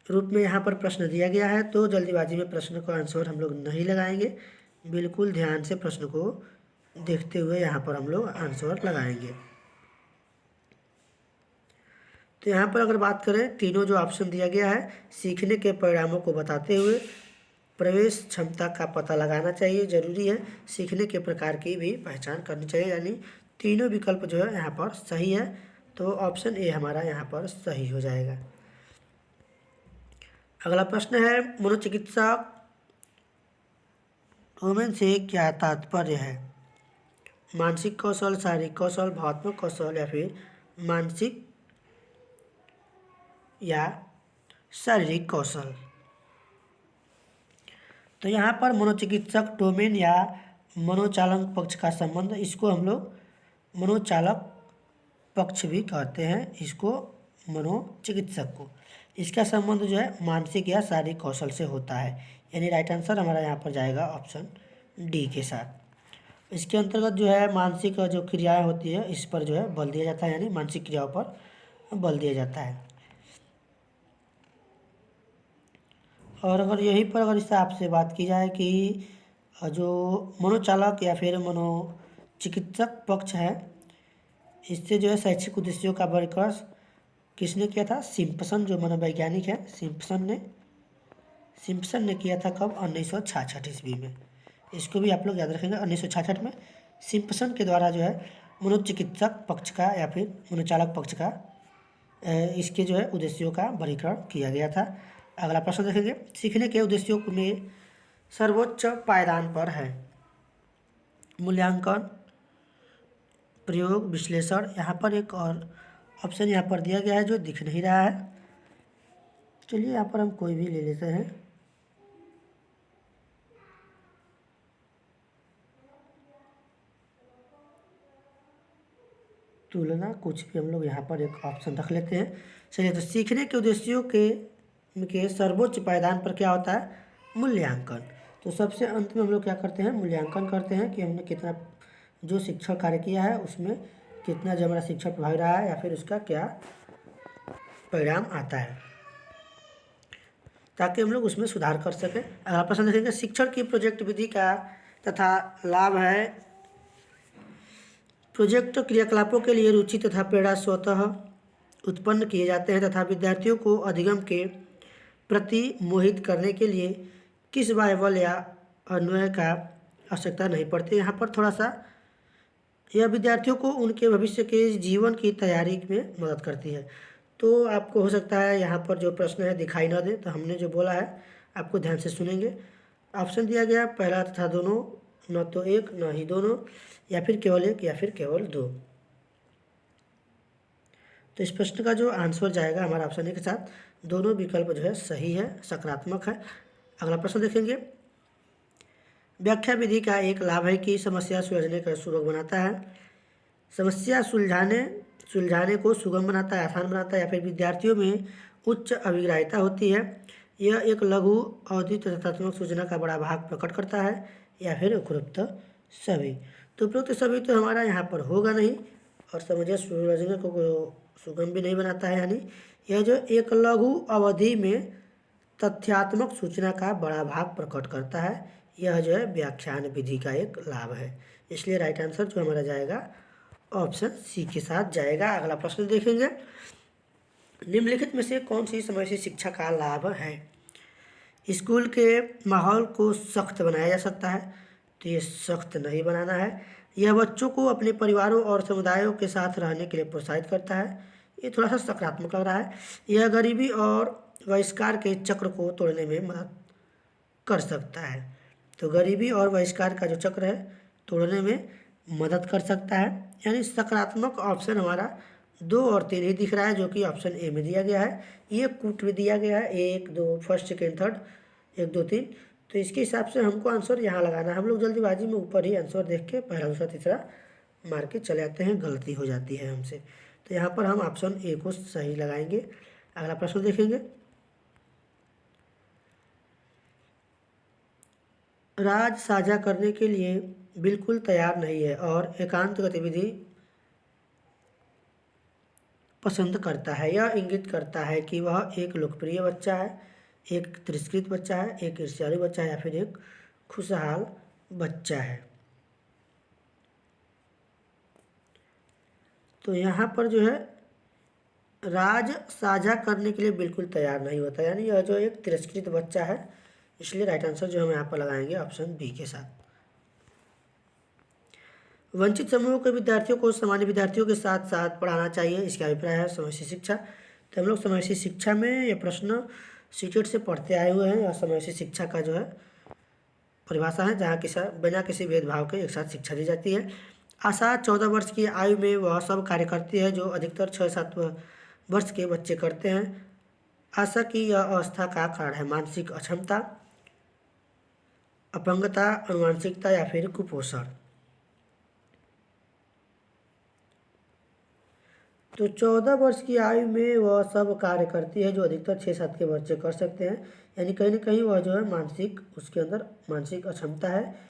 [SPEAKER 1] रूप में यहाँ पर प्रश्न दिया गया है। तो जल्दीबाजी में प्रश्न को आंसर हम लोग नहीं लगाएंगे, बिल्कुल ध्यान से प्रश्न को देखते हुए यहाँ पर हम लोग आंसर लगाएंगे। तो यहाँ पर अगर बात करें, तीनों जो ऑप्शन दिया गया है, सीखने के परिणामों को बताते हुए प्रवेश क्षमता का पता लगाना चाहिए, जरूरी है, सीखने के प्रकार की भी पहचान करनी चाहिए, यानी तीनों विकल्प जो है यहाँ पर सही है। तो ऑप्शन ए हमारा यहाँ पर सही हो जाएगा। अगला प्रश्न है, मनोचिकित्सा डोमेन से क्या तात्पर्य है? मानसिक कौशल, शारीरिक कौशल, भावनात्मक कौशल, या फिर मानसिक या शारीरिक कौशल। तो यहाँ पर मनोचिकित्सक डोमेन या मनोचालक पक्ष का संबंध, इसको हम लोग मनोचालक पक्ष भी कहते हैं, इसको मनोचिकित्सक को। इसका संबंध जो है मानसिक या शारीरिक कौशल से होता है। यानी राइट आंसर हमारा यहाँ पर जाएगा ऑप्शन डी के साथ। इसके अंतर्गत जो है मानसिक जो क्रियाएं होती है इस पर जो है बल दिया जाता है, यानी मानसिक क्रियाओं पर बल दिया जाता है। और अगर यहीं पर अगर इससे आपसे बात की जाए कि जो मनोचालक या फिर मनोचिकित्सक पक्ष है, इससे जो है शैक्षिक उद्देश्यों का वर्गीकरण किसने किया था? सिम्पसन, जो मनोवैज्ञानिक है, सिम्पसन ने किया था। कब? 1966 ईस्वी में। इसको भी आप लोग याद रखेंगे, 1966 में सिम्पसन के द्वारा जो है मनोचिकित्सक पक्ष का या फिर मनोचालक पक्ष का इसके जो है उद्देश्यों का वर्गीकरण किया गया था। अगला प्रश्न देखेंगे, सीखने के उद्देश्यों में सर्वोच्च पायदान पर है मूल्यांकन, प्रयोग, विश्लेषण। यहाँ पर एक और ऑप्शन यहाँ पर दिया गया है जो दिख नहीं रहा है, चलिए यहाँ पर हम कोई भी ले लेते हैं। तुलना, कुछ भी हम लोग यहाँ पर एक ऑप्शन रख लेते हैं। चलिए, तो सीखने के उद्देश्यों के सर्वोच्च पायदान पर क्या होता है? मूल्यांकन। तो सबसे अंत में हम लोग क्या करते हैं? मूल्यांकन करते हैं कि हमने कितना जो शिक्षण कार्य किया है उसमें कितना जो हमारा शिक्षण प्रभावी रहा है, या फिर उसका क्या परिणाम आता है, ताकि हम लोग उसमें सुधार कर सकें। अगला प्रश्न देखेंगे, शिक्षण की प्रोजेक्ट विधि का तथा लाभ है। प्रोजेक्ट क्रियाकलापों के लिए रुचि तथा प्रेरणा स्वतः उत्पन्न किए जाते हैं तथा विद्यार्थियों को अधिगम के प्रति मोहित करने के लिए किस बाह्य बल या अन्वय का आवश्यकता नहीं पड़ती। यहाँ पर थोड़ा सा यह विद्यार्थियों को उनके भविष्य के जीवन की तैयारी में मदद करती है। तो आपको हो सकता है यहाँ पर जो प्रश्न है दिखाई ना दे, तो हमने जो बोला है आपको ध्यान से सुनेंगे। ऑप्शन दिया गया पहला तथा दोनों, न तो एक न ही दोनों, या फिर केवल एक, या फिर केवल दो। तो इस प्रश्न का जो आंसर जाएगा हमारा ऑप्शन ए के साथ, दोनों विकल्प जो है सही है, सकारात्मक है। अगला प्रश्न देखेंगे। व्याख्या विधि का एक लाभ है कि समस्या सुलझने का सुलभ बनाता है। समस्या सुलझाने को सुगम बनाता है, आसान बनाता है, या फिर विद्यार्थियों में उच्च अभिग्राह्यता होती है। यह एक लघु अवधि तथ्यात्मक सूचना का बड़ा भाग प्रकट करता है, या फिर उपरोक्त सभी। तो उपरोक्त सभी तो हमारा यहाँ पर होगा नहीं, और समस्या सुलझने को सुगम भी नहीं बनाता है। यानी यह जो एक लघु अवधि में तथ्यात्मक सूचना का बड़ा भाग प्रकट करता है, यह जो है व्याख्यान विधि का एक लाभ है। इसलिए राइट आंसर जो हमारा जाएगा ऑप्शन सी के साथ जाएगा। अगला प्रश्न देखेंगे। निम्नलिखित में से कौन सी समावेशी शिक्षा का लाभ है? स्कूल के माहौल को सख्त बनाया जा सकता है, तो ये सख्त नहीं बनाना है। यह बच्चों को अपने परिवारों और समुदायों के साथ रहने के लिए प्रोत्साहित करता है, ये थोड़ा सा सकारात्मक लग रहा है। यह गरीबी और बहिष्कार के चक्र को तोड़ने में मदद कर सकता है, तो गरीबी और बहिष्कार का जो चक्र है तोड़ने में मदद कर सकता है। यानी सकारात्मक ऑप्शन हमारा 2 और 3 ही दिख रहा है, जो कि ऑप्शन ए में दिया गया है। ये कूट में दिया गया है 1 2 फर्स्ट सेकेंड थर्ड 1 2 3, तो इसके हिसाब से हमको आंसर यहाँ लगाना है। हम लोग जल्दीबाजी में ऊपर ही आंसर देख के पहला दूसरा तीसरा मार के चले आते हैं, गलती हो जाती है हमसे। तो यहाँ पर हम ऑप्शन ए को सही लगाएंगे। अगला प्रश्न देखेंगे। राज साझा करने के लिए बिल्कुल तैयार नहीं है और एकांत गतिविधि पसंद करता है। यह इंगित करता है कि वह एक लोकप्रिय बच्चा है, एक तिरस्कृत बच्चा है, एक ईर्ष्यालु बच्चा है, या फिर एक खुशहाल बच्चा है। तो यहाँ पर जो है राज साझा करने के लिए बिल्कुल तैयार नहीं होता, यानी यह जो एक तिरस्कृत बच्चा है। इसलिए राइट आंसर जो हम यहाँ पर लगाएंगे ऑप्शन बी के साथ। वंचित समूह के विद्यार्थियों को सामान्य विद्यार्थियों के साथ साथ पढ़ाना चाहिए, इसका अभिप्राय है समावेशी शिक्षा। तो हम लोग समावेशी शिक्षा में ये प्रश्न सीटेट से पढ़ते आए हुए हैं, और समावेशी शिक्षा का जो है परिभाषा है जहाँ बिना किसी भेदभाव के एक साथ शिक्षा दी जाती है। आशा 14 वर्ष की आयु में वह सब कार्य करती है जो अधिकतर 6-7 वर्ष के बच्चे करते हैं। आशा की यह अवस्था का कारण है मानसिक अक्षमता, अपंगता, अनुवांशिकता, या फिर कुपोषण। तो 14 वर्ष की आयु में वह सब कार्य करती है जो अधिकतर 6-7 के बच्चे कर सकते हैं, यानी कहीं ना कहीं वह जो है मानसिक, उसके अंदर मानसिक अक्षमता है।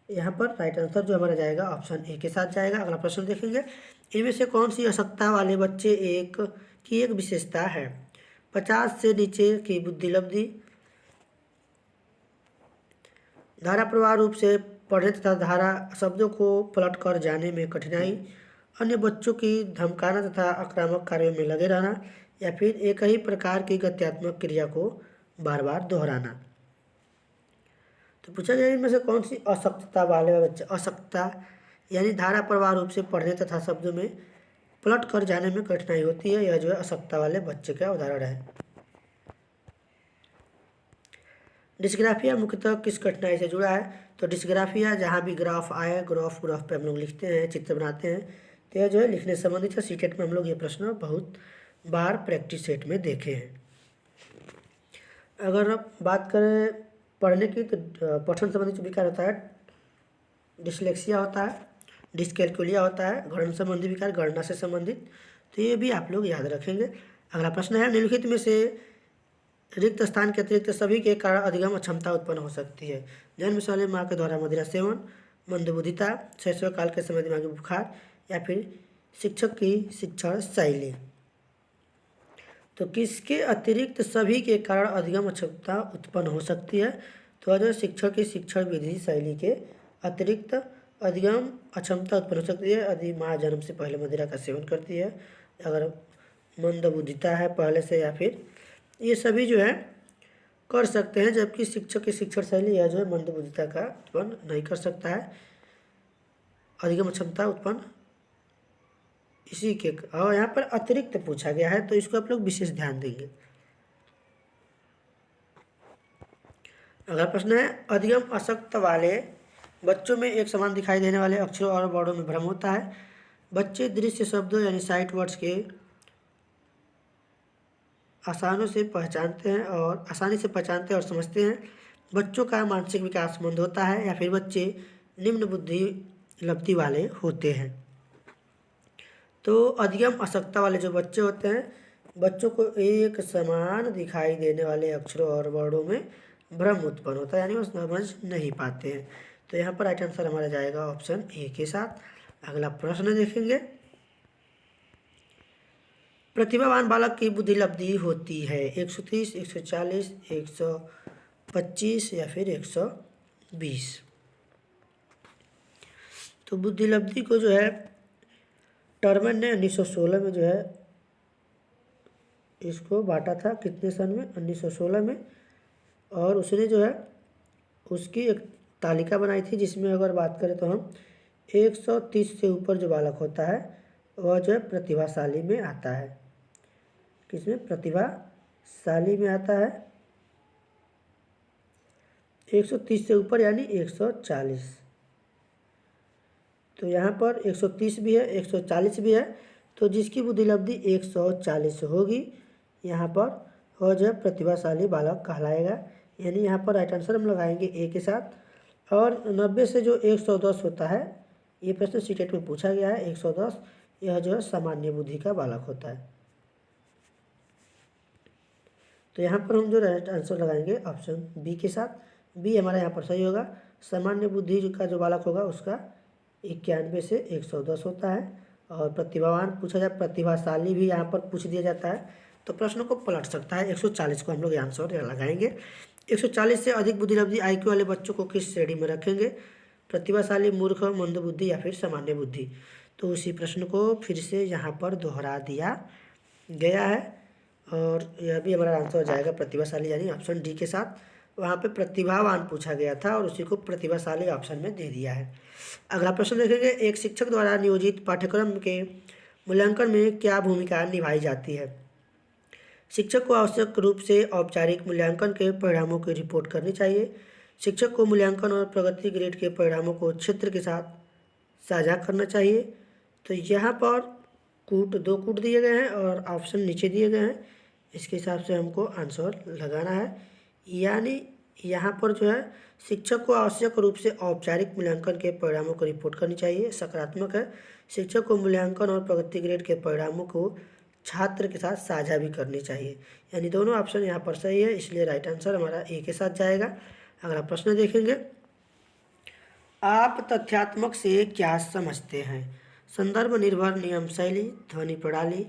[SPEAKER 1] यहाँ पर राइट आंसर जो हमारा जाएगा ऑप्शन ए के साथ जाएगा। अगला प्रश्न देखेंगे। इनमें से कौन सी अशक्तता वाले बच्चे एक विशेषता है? 50 से नीचे की बुद्धि लब्धि, धारा प्रवाह रूप से पढ़ने तथा धारा शब्दों को पलट कर जाने में कठिनाई, अन्य बच्चों की धमकाना तथा आक्रामक कार्यों में लगे रहना, या फिर एक ही प्रकार की गत्यात्मक क्रिया को बार बार दोहराना। तो पूछा गया इनमें से कौन सी अशक्तता वाले बच्चे, अशक्तता यानी धारा प्रवाह रूप से पढ़ने तथा शब्दों में पलट कर जाने में कठिनाई होती है, यह जो है अशक्तता वाले बच्चे का उदाहरण है। डिस्ग्राफिया मुख्यतः किस कठिनाई से जुड़ा है? तो डिस्ग्राफिया जहाँ भी ग्राफ आए, ग्राफ पे हम लोग लिखते हैं, चित्र बनाते हैं, तो यह जो है लिखने से संबंधित है। सीटेट में हम लोग ये प्रश्न बहुत बार प्रैक्टिस सेट में देखे हैं। अगर बात करें पढ़ने की, तो पठन संबंधित विकार होता है डिसलेक्सिया होता है, डिसकैलकुलिया होता है, गणन संबंधी विकार, गणना से संबंधित, तो ये भी आप लोग याद रखेंगे। अगला प्रश्न है। निम्नलिखित में से रिक्त स्थान के अतिरिक्त सभी के कारण अधिगम अक्षमता उत्पन्न हो सकती है? जन्म से माँ के द्वारा मदिरा सेवन, मंदबुद्धिता, शैशव काल के समय दिमागी बुखार, या फिर शिक्षक की शिक्षण शैली। तो किसके अतिरिक्त सभी के कारण अधिगम अक्षमता उत्पन्न हो सकती है? तो अगर शिक्षक की शिक्षण विधि शैली के अतिरिक्त अधिगम अक्षमता उत्पन्न हो सकती है यदि माँ जन्म से पहले मदिरा का सेवन करती है, अगर मंदबुद्धिता है पहले से, या फिर ये सभी जो है कर सकते हैं, जबकि शिक्षक की शिक्षण शैली यह जो है मंदबुद्धिता का उत्पन्न नहीं कर सकता है, अधिगम अक्षमता उत्पन्न इसी के। और यहाँ पर अतिरिक्त पूछा गया है, तो इसको आप लोग विशेष ध्यान देंगे। अगला प्रश्न है। अधिगम अशक्त वाले बच्चों में एक समान दिखाई देने वाले अक्षरों और वर्णों में भ्रम होता है। बच्चे दृश्य शब्दों यानी साइट वर्ड्स के आसानी से पहचानते और समझते हैं, बच्चों का मानसिक विकास मंद होता है या फिर बच्चे निम्न बुद्धि लब्धि वाले होते हैं। तो अधिगम अशक्तता वाले जो बच्चे होते हैं, बच्चों को एक समान दिखाई देने वाले अक्षरों और वर्णों में भ्रम उत्पन्न होता है, यानी वो समझ नहीं पाते हैं। तो यहाँ पर राइट आंसर हमारा जाएगा ऑप्शन ए के साथ। अगला प्रश्न देखेंगे, प्रतिभावान बालक की बुद्धि लब्धि होती है 130, 140, 125 या फिर 120। तो बुद्धि लब्धि को जो है टर्मन ने 1916 में जो है इसको बांटा था, कितने सन में, 1916 में। और उसने जो है उसकी एक तालिका बनाई थी, जिसमें अगर बात करें तो हम 130 से ऊपर जो बालक होता है वह जो है प्रतिभाशाली में आता है। किसमें? प्रतिभाशाली में आता है। 130 से ऊपर यानी 140। तो यहाँ पर 130 भी है, 140 भी है, तो जिसकी बुद्धि लब्धि 140 होगी यहाँ पर वह जो है प्रतिभाशाली बालक कहलाएगा। यानी यहाँ पर राइट आंसर हम लगाएंगे ए के साथ। और 90 से जो 110 होता है, ये प्रश्न सीटेट में पूछा गया है, 110 यह जो है सामान्य बुद्धि का बालक होता है। तो यहाँ पर हम जो राइट आंसर लगाएंगे ऑप्शन बी के साथ। बी हमारा यहाँ पर सही होगा। सामान्य बुद्धि का जो बालक होगा उसका 91 से 110 होता है। और प्रतिभावान पूछा जाए, प्रतिभाशाली भी यहाँ पर पूछ दिया जाता है, तो प्रश्न को पलट सकता है। 140 को हम लोग आंसर लगाएंगे। 140 से अधिक बुद्धि लब्धि IQ वाले बच्चों को किस श्रेणी में रखेंगे? प्रतिभाशाली, मूर्ख, मंदबुद्धि या फिर सामान्य बुद्धि। तो उसी प्रश्न को फिर से यहाँ पर दोहरा दिया गया है और यह भी हमारा आंसर हो जाएगा प्रतिभाशाली, यानी ऑप्शन डी के साथ। वहाँ पे प्रतिभावान पूछा गया था और उसी को प्रतिभाशाली ऑप्शन में दे दिया है। अगला प्रश्न देखेंगे, एक शिक्षक द्वारा नियोजित पाठ्यक्रम के मूल्यांकन में क्या भूमिका निभाई जाती है? शिक्षक को आवश्यक रूप से औपचारिक मूल्यांकन के परिणामों की रिपोर्ट करनी चाहिए। शिक्षक को मूल्यांकन और प्रगति ग्रेड के परिणामों को क्षेत्र के साथ साझा करना चाहिए। तो यहाँ पर दो कूट दिए गए हैं और ऑप्शन नीचे दिए गए हैं, इसके हिसाब से हमको आंसर लगाना है। यानी यहाँ पर जो है शिक्षक को आवश्यक रूप से औपचारिक मूल्यांकन के परिणामों को रिपोर्ट करनी चाहिए, सकारात्मक है। शिक्षक को मूल्यांकन और प्रगति ग्रेड के परिणामों को छात्र के साथ साझा भी करनी चाहिए। यानी दोनों ऑप्शन यहाँ पर सही है, इसलिए राइट आंसर हमारा ए के साथ जाएगा। अगला प्रश्न देखेंगे, आप तथ्यात्मक से क्या समझते हैं? संदर्भ निर्भर नियम शैली, ध्वनि प्रणाली,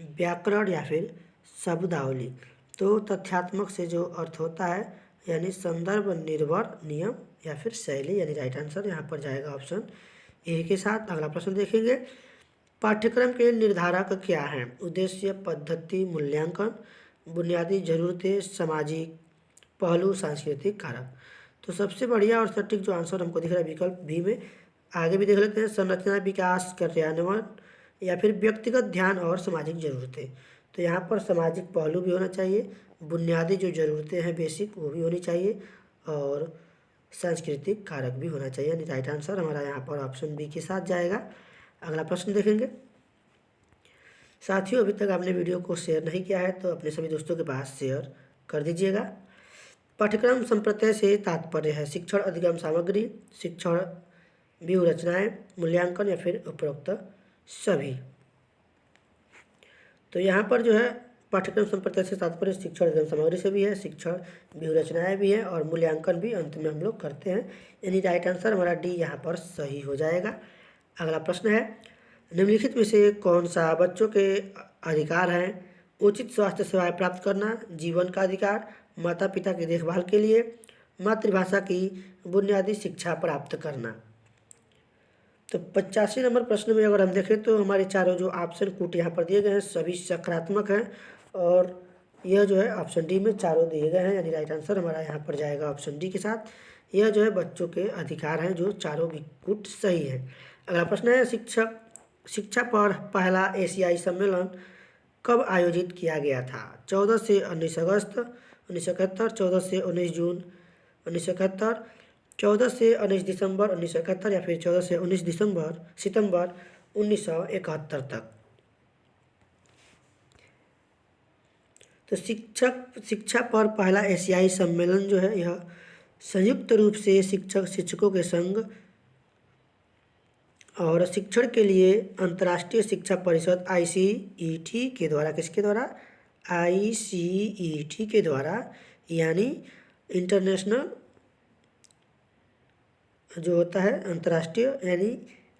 [SPEAKER 1] व्याकरण या फिर शब्दावली। तो तथ्यात्मक से जो अर्थ होता है यानी संदर्भ निर्भर नियम या फिर शैली, यानी राइट आंसर यहाँ पर जाएगा ऑप्शन ए के साथ। अगला प्रश्न देखेंगे, पाठ्यक्रम के निर्धारक क्या हैं? उद्देश्य, पद्धति, मूल्यांकन, बुनियादी जरूरतें, सामाजिक पहलू, सांस्कृतिक कारक। तो सबसे बढ़िया और सटीक जो आंसर हमको दिख रहा है विकल्प बी में। आगे भी देख लेते हैं, संरचना, विकास, कार्यान्वयन या फिर व्यक्तिगत ध्यान और सामाजिक जरूरतें। तो यहाँ पर सामाजिक पहलू भी होना चाहिए, बुनियादी जो ज़रूरतें हैं बेसिक वो भी होनी चाहिए और सांस्कृतिक कारक भी होना चाहिए। यानी राइट आंसर हमारा यहाँ पर ऑप्शन बी के साथ जाएगा। अगला प्रश्न देखेंगे, साथियों अभी तक आपने वीडियो को शेयर नहीं किया है तो अपने सभी दोस्तों के पास शेयर कर दीजिएगा। पाठ्यक्रम संप्रत्यय से तात्पर्य है शिक्षण अधिगम सामग्री, शिक्षण व्यूह रचनाएं, मूल्यांकन या फिर उपरोक्त सभी। तो यहाँ पर जो है पाठ्यक्रम संप्रत्यय से तात्पर्य शिक्षण अधिगम सामग्री से भी है, शिक्षण व्यूह रचनाएं भी है और मूल्यांकन भी अंत में हम लोग करते हैं। यानी राइट आंसर हमारा डी यहाँ पर सही हो जाएगा। अगला प्रश्न है, निम्नलिखित में से कौन सा बच्चों के अधिकार हैं? उचित स्वास्थ्य सेवाएं प्राप्त करना, जीवन का अधिकार, माता पिता की देखभाल के लिए, मातृभाषा की बुनियादी शिक्षा प्राप्त करना। तो 85 नंबर प्रश्न में अगर हम देखें तो हमारे चारों जो ऑप्शन कूट यहाँ पर दिए गए हैं सभी सकारात्मक हैं और यह जो है ऑप्शन डी में चारों दिए गए हैं। यानी राइट आंसर हमारा यहाँ पर जाएगा ऑप्शन डी के साथ। यह जो है बच्चों के अधिकार हैं जो चारों भी कूट सही है। अगला प्रश्न है, शिक्षा पर पहला एशियाई सम्मेलन कब आयोजित किया गया था? 14 से 19 अगस्त 1971, 14 से 19 जून 1971, 14 से 19 दिसंबर 1971 या फिर 14 से 19 सितंबर 1971 तक। तो शिक्षा पर पहला एशियाई सम्मेलन जो है यह संयुक्त रूप से शिक्षकों के संघ और शिक्षण के लिए अंतर्राष्ट्रीय शिक्षा परिषद आईसीईटी के द्वारा, किसके द्वारा? आईसीईटी के द्वारा, यानी इंटरनेशनल जो होता है अंतर्राष्ट्रीय, यानी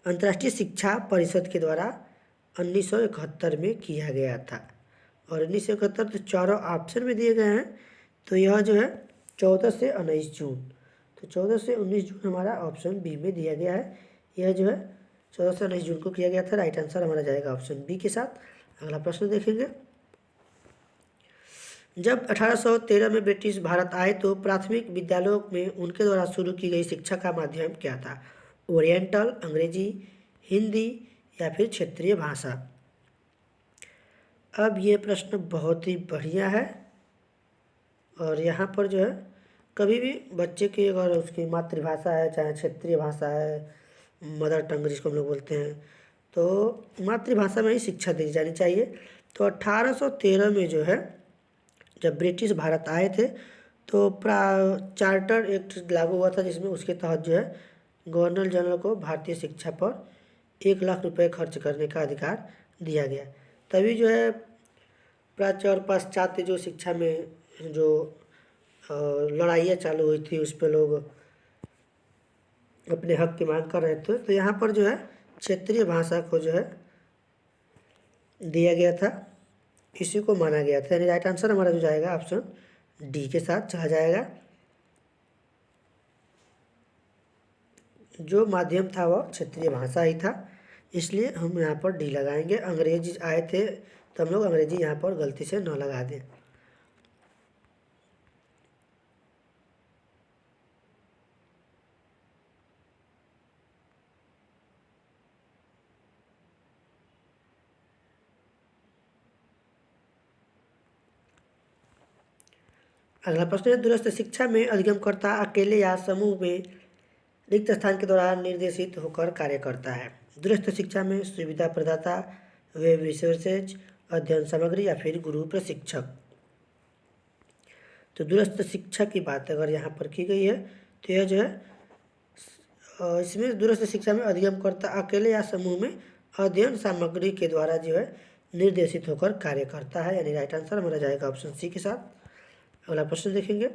[SPEAKER 1] अंतर्राष्ट्रीय शिक्षा परिषद के द्वारा 1971 में किया गया था। और 1971 तो चारों ऑप्शन में दिए गए हैं, तो यह जो है 14 से 19 जून, तो 14 से 19 जून हमारा ऑप्शन बी में दिया गया है। यह जो है 14 से 19 जून को किया गया था। राइट आंसर हमारा जाएगा ऑप्शन बी के साथ। अगला प्रश्न देखेंगे। जब 1813 में ब्रिटिश भारत आए तो प्राथमिक विद्यालयों में उनके द्वारा शुरू की गई शिक्षा का माध्यम क्या था? ओरिएंटल, अंग्रेजी, हिंदी या फिर क्षेत्रीय भाषा? अब ये प्रश्न बहुत ही बढ़िया है, और यहाँ पर जो है कभी भी बच्चे की अगर उसकी मातृभाषा है, चाहे क्षेत्रीय भाषा है, मदर टंग जिसको हम लोग बोलते हैं, तो मातृभाषा में ही शिक्षा दी जानी चाहिए। तो 1813 में जो है जब ब्रिटिश भारत आए थे तो चार्टर एक्ट लागू हुआ था, जिसमें उसके तहत जो है गवर्नर जनरल को भारतीय शिक्षा पर 1 लाख रुपए खर्च करने का अधिकार दिया गया। तभी जो है प्राच्य और पाश्चात्य जो शिक्षा में जो लड़ाइयाँ चालू हुई थी, उस पर लोग अपने हक की मांग कर रहे थे। तो यहाँ पर जो है क्षेत्रीय भाषा को जो है दिया गया था, इसी को माना गया था। यानी राइट आंसर हमारा जो जाएगा ऑप्शन डी के साथ चला जाएगा। जो माध्यम था वह क्षेत्रीय भाषा ही था, इसलिए हम यहाँ पर डी लगाएंगे। अंग्रेजी आए थे तो हम लोग अंग्रेजी यहाँ पर गलती से न लगा दें। अगला प्रश्न है, दूरस्थ शिक्षा में अधिगमकर्ता अकेले या समूह में रिक्त स्थान के दौरान निर्देशित होकर कार्य करता है? दूरस्थ शिक्षा में सुविधा प्रदाता, वेब रिसोर्सेज, अध्ययन सामग्री या फिर गुरु प्रशिक्षक? तो दूरस्थ शिक्षा की बात अगर यहाँ पर की गई है तो यह जो है इसमें दूरस्थ शिक्षा में अधिगमकर्ता अकेले या समूह में अध्ययन सामग्री के द्वारा जो है निर्देशित होकर कार्य करता है। यानी राइट आंसर हमारा जाएगा ऑप्शन सी के साथ। अगला प्रश्न देखेंगे।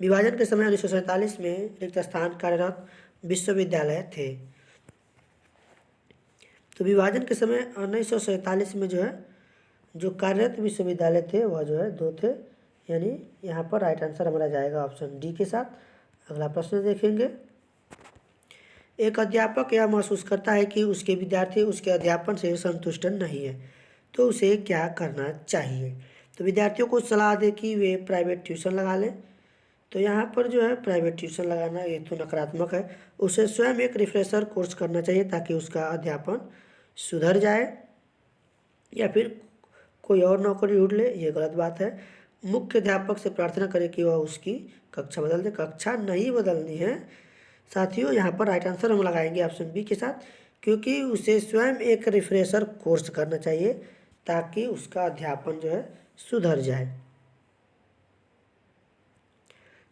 [SPEAKER 1] विभाजन के समय 1947 में रिक्त स्थान कार्यरत विश्वविद्यालय थे। तो विभाजन के समय 1947 में जो है जो कार्यरत विश्वविद्यालय थे वह जो है 2 थे, यानी यहाँ पर राइट आंसर हमारा जाएगा ऑप्शन डी के साथ। अगला प्रश्न देखेंगे। एक अध्यापक यह महसूस करता है कि उसके विद्यार्थी उसके अध्यापन से संतुष्ट नहीं है, तो उसे क्या करना चाहिए? तो विद्यार्थियों को सलाह दे कि वे प्राइवेट ट्यूशन लगा लें। तो यहाँ पर जो है प्राइवेट ट्यूशन लगाना ये तो नकारात्मक है। उसे स्वयं एक रिफ्रेशर कोर्स करना चाहिए ताकि उसका अध्यापन सुधर जाए, या फिर कोई और नौकरी ढूंढ ले, ये गलत बात है। मुख्य अध्यापक से प्रार्थना करें कि वह उसकी कक्षा बदल दे। कक्षा नहीं बदलनी है साथियों, यहाँ पर राइट आंसर हम लगाएंगे ऑप्शन बी के साथ, क्योंकि उसे स्वयं एक रिफ्रेशर कोर्स करना चाहिए ताकि उसका अध्यापन जो है सुधर जाए,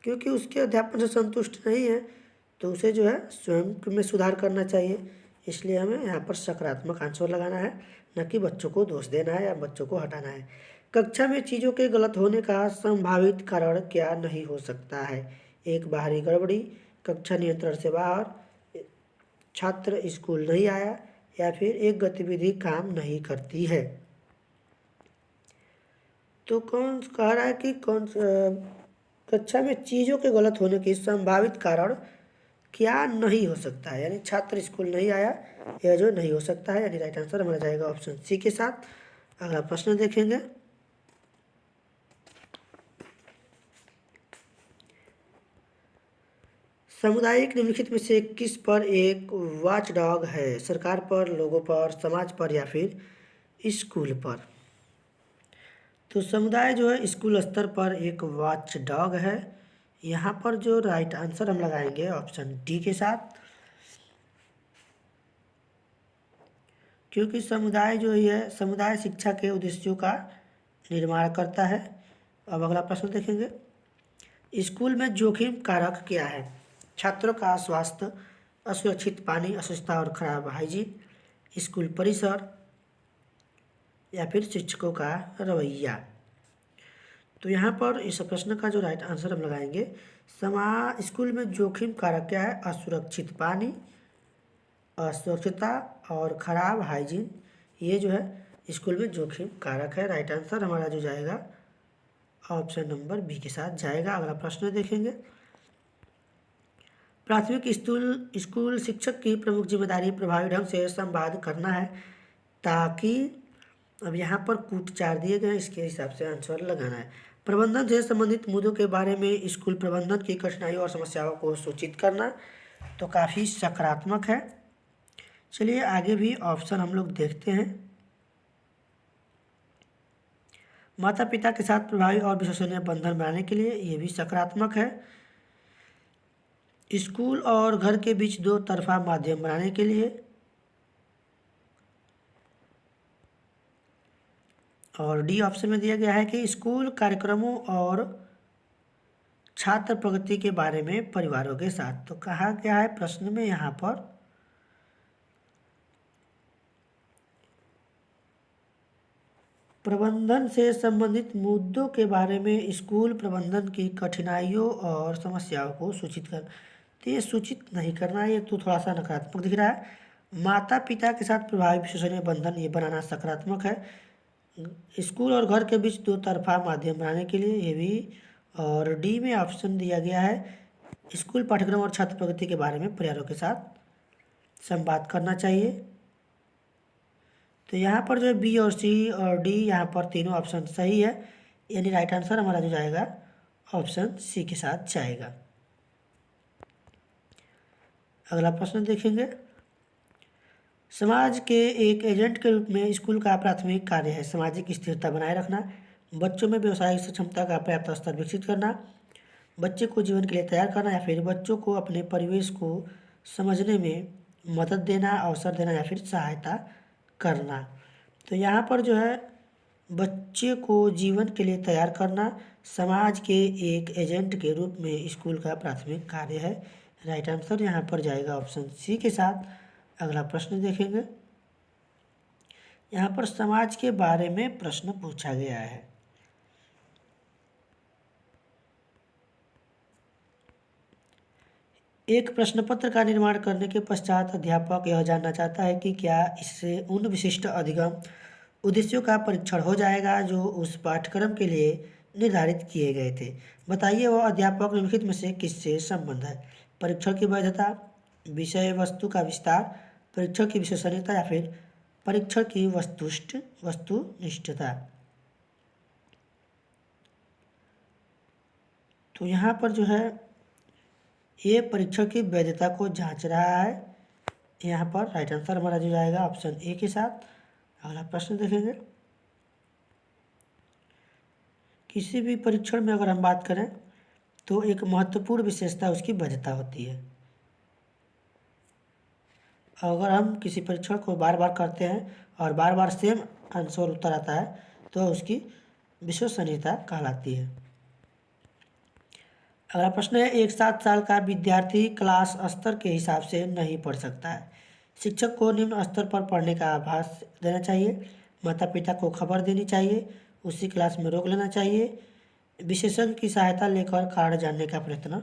[SPEAKER 1] क्योंकि उसके अध्यापन से संतुष्ट नहीं है तो उसे जो है स्वयं में सुधार करना चाहिए। इसलिए हमें यहाँ पर सकारात्मक आंसर लगाना है, न कि बच्चों को दोष देना है या बच्चों को हटाना है। कक्षा में चीज़ों के गलत होने का संभावित कारण क्या नहीं हो सकता है? एक बाहरी गड़बड़ी, कक्षा नियंत्रण से बाहर, छात्र स्कूल नहीं आया, या फिर एक गतिविधि काम नहीं करती है। तो कौन कह रहा है कि कक्षा में चीज़ों के गलत होने के संभावित कारण क्या नहीं हो सकता है? यानी छात्र स्कूल नहीं आया, यह जो नहीं हो सकता है, यानी राइट आंसर हमारा जाएगा ऑप्शन सी के साथ। अगला प्रश्न देखेंगे। सामुदायिक निम्नलिखित में से किस पर एक वॉचडॉग है? सरकार पर, लोगों पर, समाज पर या फिर स्कूल पर? तो समुदाय जो है स्कूल स्तर पर एक वॉचडॉग है। यहाँ पर जो राइट आंसर हम लगाएंगे ऑप्शन डी के साथ, क्योंकि समुदाय जो है समुदाय शिक्षा के उद्देश्यों का निर्माण करता है। अब अगला प्रश्न देखेंगे, स्कूल में जोखिम कारक क्या है? छात्रों का स्वास्थ्य, असुरक्षित पानी, अस्वच्छता और खराब हाइजीन, स्कूल परिसर या फिर शिक्षकों का रवैया। तो यहाँ पर इस प्रश्न का जो राइट आंसर हम लगाएंगे, स्कूल में जोखिम कारक क्या है? असुरक्षित पानी, अस्वच्छता और खराब हाइजीन, ये जो है स्कूल में जोखिम कारक है। राइट आंसर हमारा जो जाएगा ऑप्शन नंबर बी के साथ जाएगा। अगला प्रश्न देखेंगे, प्राथमिक स्कूल शिक्षक की प्रमुख जिम्मेदारी प्रभावी ढंग से संवाद करना है ताकि, अब यहाँ पर कूट 4 दिए गए, इसके हिसाब से आंसर लगाना है। प्रबंधन से संबंधित मुद्दों के बारे में स्कूल प्रबंधन की कठिनाइयों और समस्याओं को सूचित करना, तो काफ़ी सकारात्मक है। चलिए आगे भी ऑप्शन हम लोग देखते हैं। माता पिता के साथ प्रभावी और विश्वसनीय बंधन बनाने के लिए, ये भी सकारात्मक है। स्कूल और घर के बीच दो तरफा माध्यम बनाने के लिए, और डी ऑप्शन में दिया गया है कि स्कूल कार्यक्रमों और छात्र प्रगति के बारे में परिवारों के साथ। तो कहा गया है प्रश्न में यहाँ पर प्रबंधन से संबंधित मुद्दों के बारे में स्कूल प्रबंधन की कठिनाइयों और समस्याओं को सूचित कर, तो ये सूचित नहीं करना, ये तो थोड़ा सा नकारात्मक दिख रहा है। माता पिता के साथ प्रभावी विश्वसनीय बंधन, ये बनाना सकारात्मक है। स्कूल और घर के बीच दो तरफा माध्यम बनाने के लिए, ये भी, और डी में ऑप्शन दिया गया है स्कूल पाठ्यक्रम और छात्र प्रगति के बारे में परिवारों के साथ संवाद करना चाहिए। तो यहाँ पर जो है बी और सी और डी, यहाँ पर तीनों ऑप्शन सही है, यानी राइट आंसर हमारा जो जाएगा ऑप्शन सी के साथ जाएगा। अगला प्रश्न देखेंगे, समाज के एक एजेंट के रूप में स्कूल का प्राथमिक कार्य है सामाजिक स्थिरता बनाए रखना, बच्चों में व्यावसायिक सक्षमता का पर्याप्त स्तर विकसित करना, बच्चे को जीवन के लिए तैयार करना, या फिर बच्चों को अपने परिवेश को समझने में मदद देना, अवसर देना, या फिर सहायता करना। तो यहाँ पर जो है बच्चे को जीवन के लिए तैयार करना समाज के एक एजेंट के रूप में स्कूल का प्राथमिक कार्य है। राइट आंसर यहाँ पर जाएगा ऑप्शन सी के साथ। अगला प्रश्न देखेंगे, यहाँ पर समाज के बारे में प्रश्न पूछा गया है। एक प्रश्न पत्र का निर्माण करने के पश्चात अध्यापक यह जानना चाहता है कि क्या इससे उन विशिष्ट अधिगम उद्देश्यों का परीक्षण हो जाएगा जो उस पाठ्यक्रम के लिए निर्धारित किए गए थे। बताइए वह अध्यापक निम्नलिखित में से किससे संबंध है? परीक्षण की वैधता, विषय वस्तु का विस्तार, परीक्षण की विश्वसनीयता, या फिर परीक्षण की वस्तुनिष्ठता। तो यहाँ पर जो है ये परीक्षण की वैधता को जांच रहा है। यहाँ पर राइट आंसर हमारा जो जाएगा ऑप्शन ए के साथ। अगला प्रश्न देखेंगे, किसी भी परीक्षण में अगर हम बात करें तो एक महत्वपूर्ण विशेषता उसकी वैधता होती है। अगर हम किसी परीक्षण को बार बार करते हैं और बार बार सेम आंसर उत्तर आता है तो उसकी विश्वसनीयता कहलाती है। अगला प्रश्न है, एक 7 साल का विद्यार्थी क्लास स्तर के हिसाब से नहीं पढ़ सकता है। शिक्षक को निम्न स्तर पर पढ़ने का आभास देना चाहिए, माता पिता को खबर देनी चाहिए, उसी क्लास में रोक लेना चाहिए, विशेषज्ञ की सहायता लेकर कारण जानने का प्रयत्न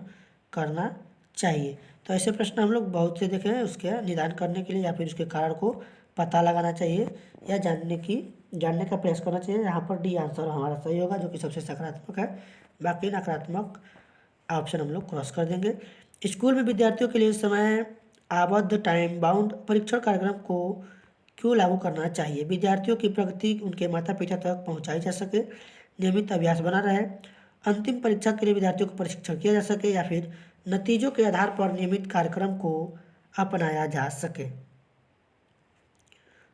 [SPEAKER 1] करना चाहिए। तो ऐसे प्रश्न हम लोग बहुत से देखे हैं, उसके निदान करने के लिए या फिर उसके कारण को पता लगाना चाहिए या जानने का प्रयास करना चाहिए। यहाँ पर डी आंसर हमारा सही होगा, जो कि सबसे सकारात्मक है। बाकी नकारात्मक ऑप्शन हम लोग क्रॉस कर देंगे। स्कूल में विद्यार्थियों के लिए समय आबद्ध टाइम बाउंड परीक्षण कार्यक्रम को क्यों लागू करना चाहिए? विद्यार्थियों की प्रगति उनके माता पिता तक पहुंचाई जा सके, नियमित अभ्यास बना रहे, अंतिम परीक्षा के लिए विद्यार्थियों को प्रशिक्षण किया जा सके, या फिर नतीजों के आधार पर नियमित कार्यक्रम को अपनाया जा सके।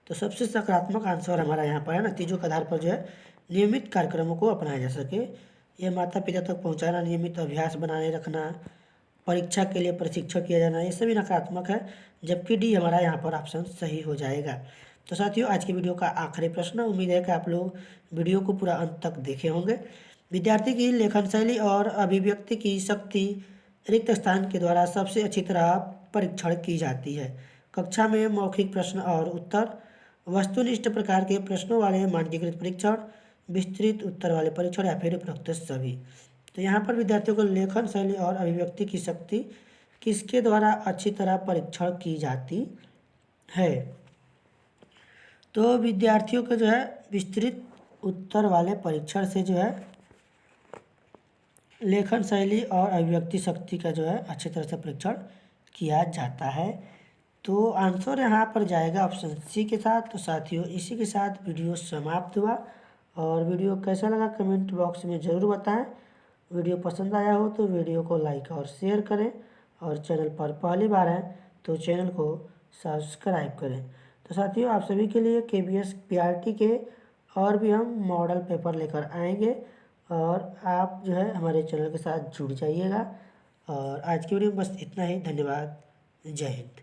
[SPEAKER 1] तो सबसे सकारात्मक आंसर हमारा यहाँ पर है, नतीजों के आधार पर जो है नियमित कार्यक्रमों को अपनाया जा सके। यह माता पिता तक पहुँचाना, नियमित अभ्यास बनाए रखना, परीक्षा के लिए प्रशिक्षण किया जाना, ये सभी नकारात्मक है, जबकि डी हमारा यहाँ पर ऑप्शन सही हो जाएगा। तो साथियों, आज की वीडियो का आखिरी प्रश्न, उम्मीद है कि आप लोग वीडियो को पूरा अंत तक देखे होंगे। विद्यार्थी की लेखन शैली और अभिव्यक्ति की शक्ति रिक्त स्थान के द्वारा सबसे अच्छी तरह परीक्षण की जाती है। कक्षा में मौखिक प्रश्न और उत्तर, वस्तुनिष्ठ प्रकार के प्रश्नों वाले मानकीकृत परीक्षण, विस्तृत उत्तर वाले परीक्षण या फिर उपरोक्त सभी। तो यहाँ पर विद्यार्थियों को लेखन शैली और अभिव्यक्ति की शक्ति किसके द्वारा अच्छी तरह परीक्षण की जाती है? तो विद्यार्थियों को जो है विस्तृत उत्तर वाले परीक्षण से जो है लेखन शैली और अभिव्यक्ति शक्ति का जो है अच्छी तरह से परीक्षण किया जाता है। तो आंसर यहाँ पर जाएगा ऑप्शन सी के साथ। तो साथियों, इसी के साथ वीडियो समाप्त हुआ। और वीडियो कैसा लगा कमेंट बॉक्स में ज़रूर बताएं। वीडियो पसंद आया हो तो वीडियो को लाइक और शेयर करें, और चैनल पर पहली बार हैं तो चैनल को सब्सक्राइब करें। तो साथियों, आप सभी के लिए KBS PRT के और भी हम मॉडल पेपर लेकर आएंगे, और आप जो है हमारे चैनल के साथ जुड़ जाइएगा। और आज की वीडियो में बस इतना ही। धन्यवाद। जय हिंद।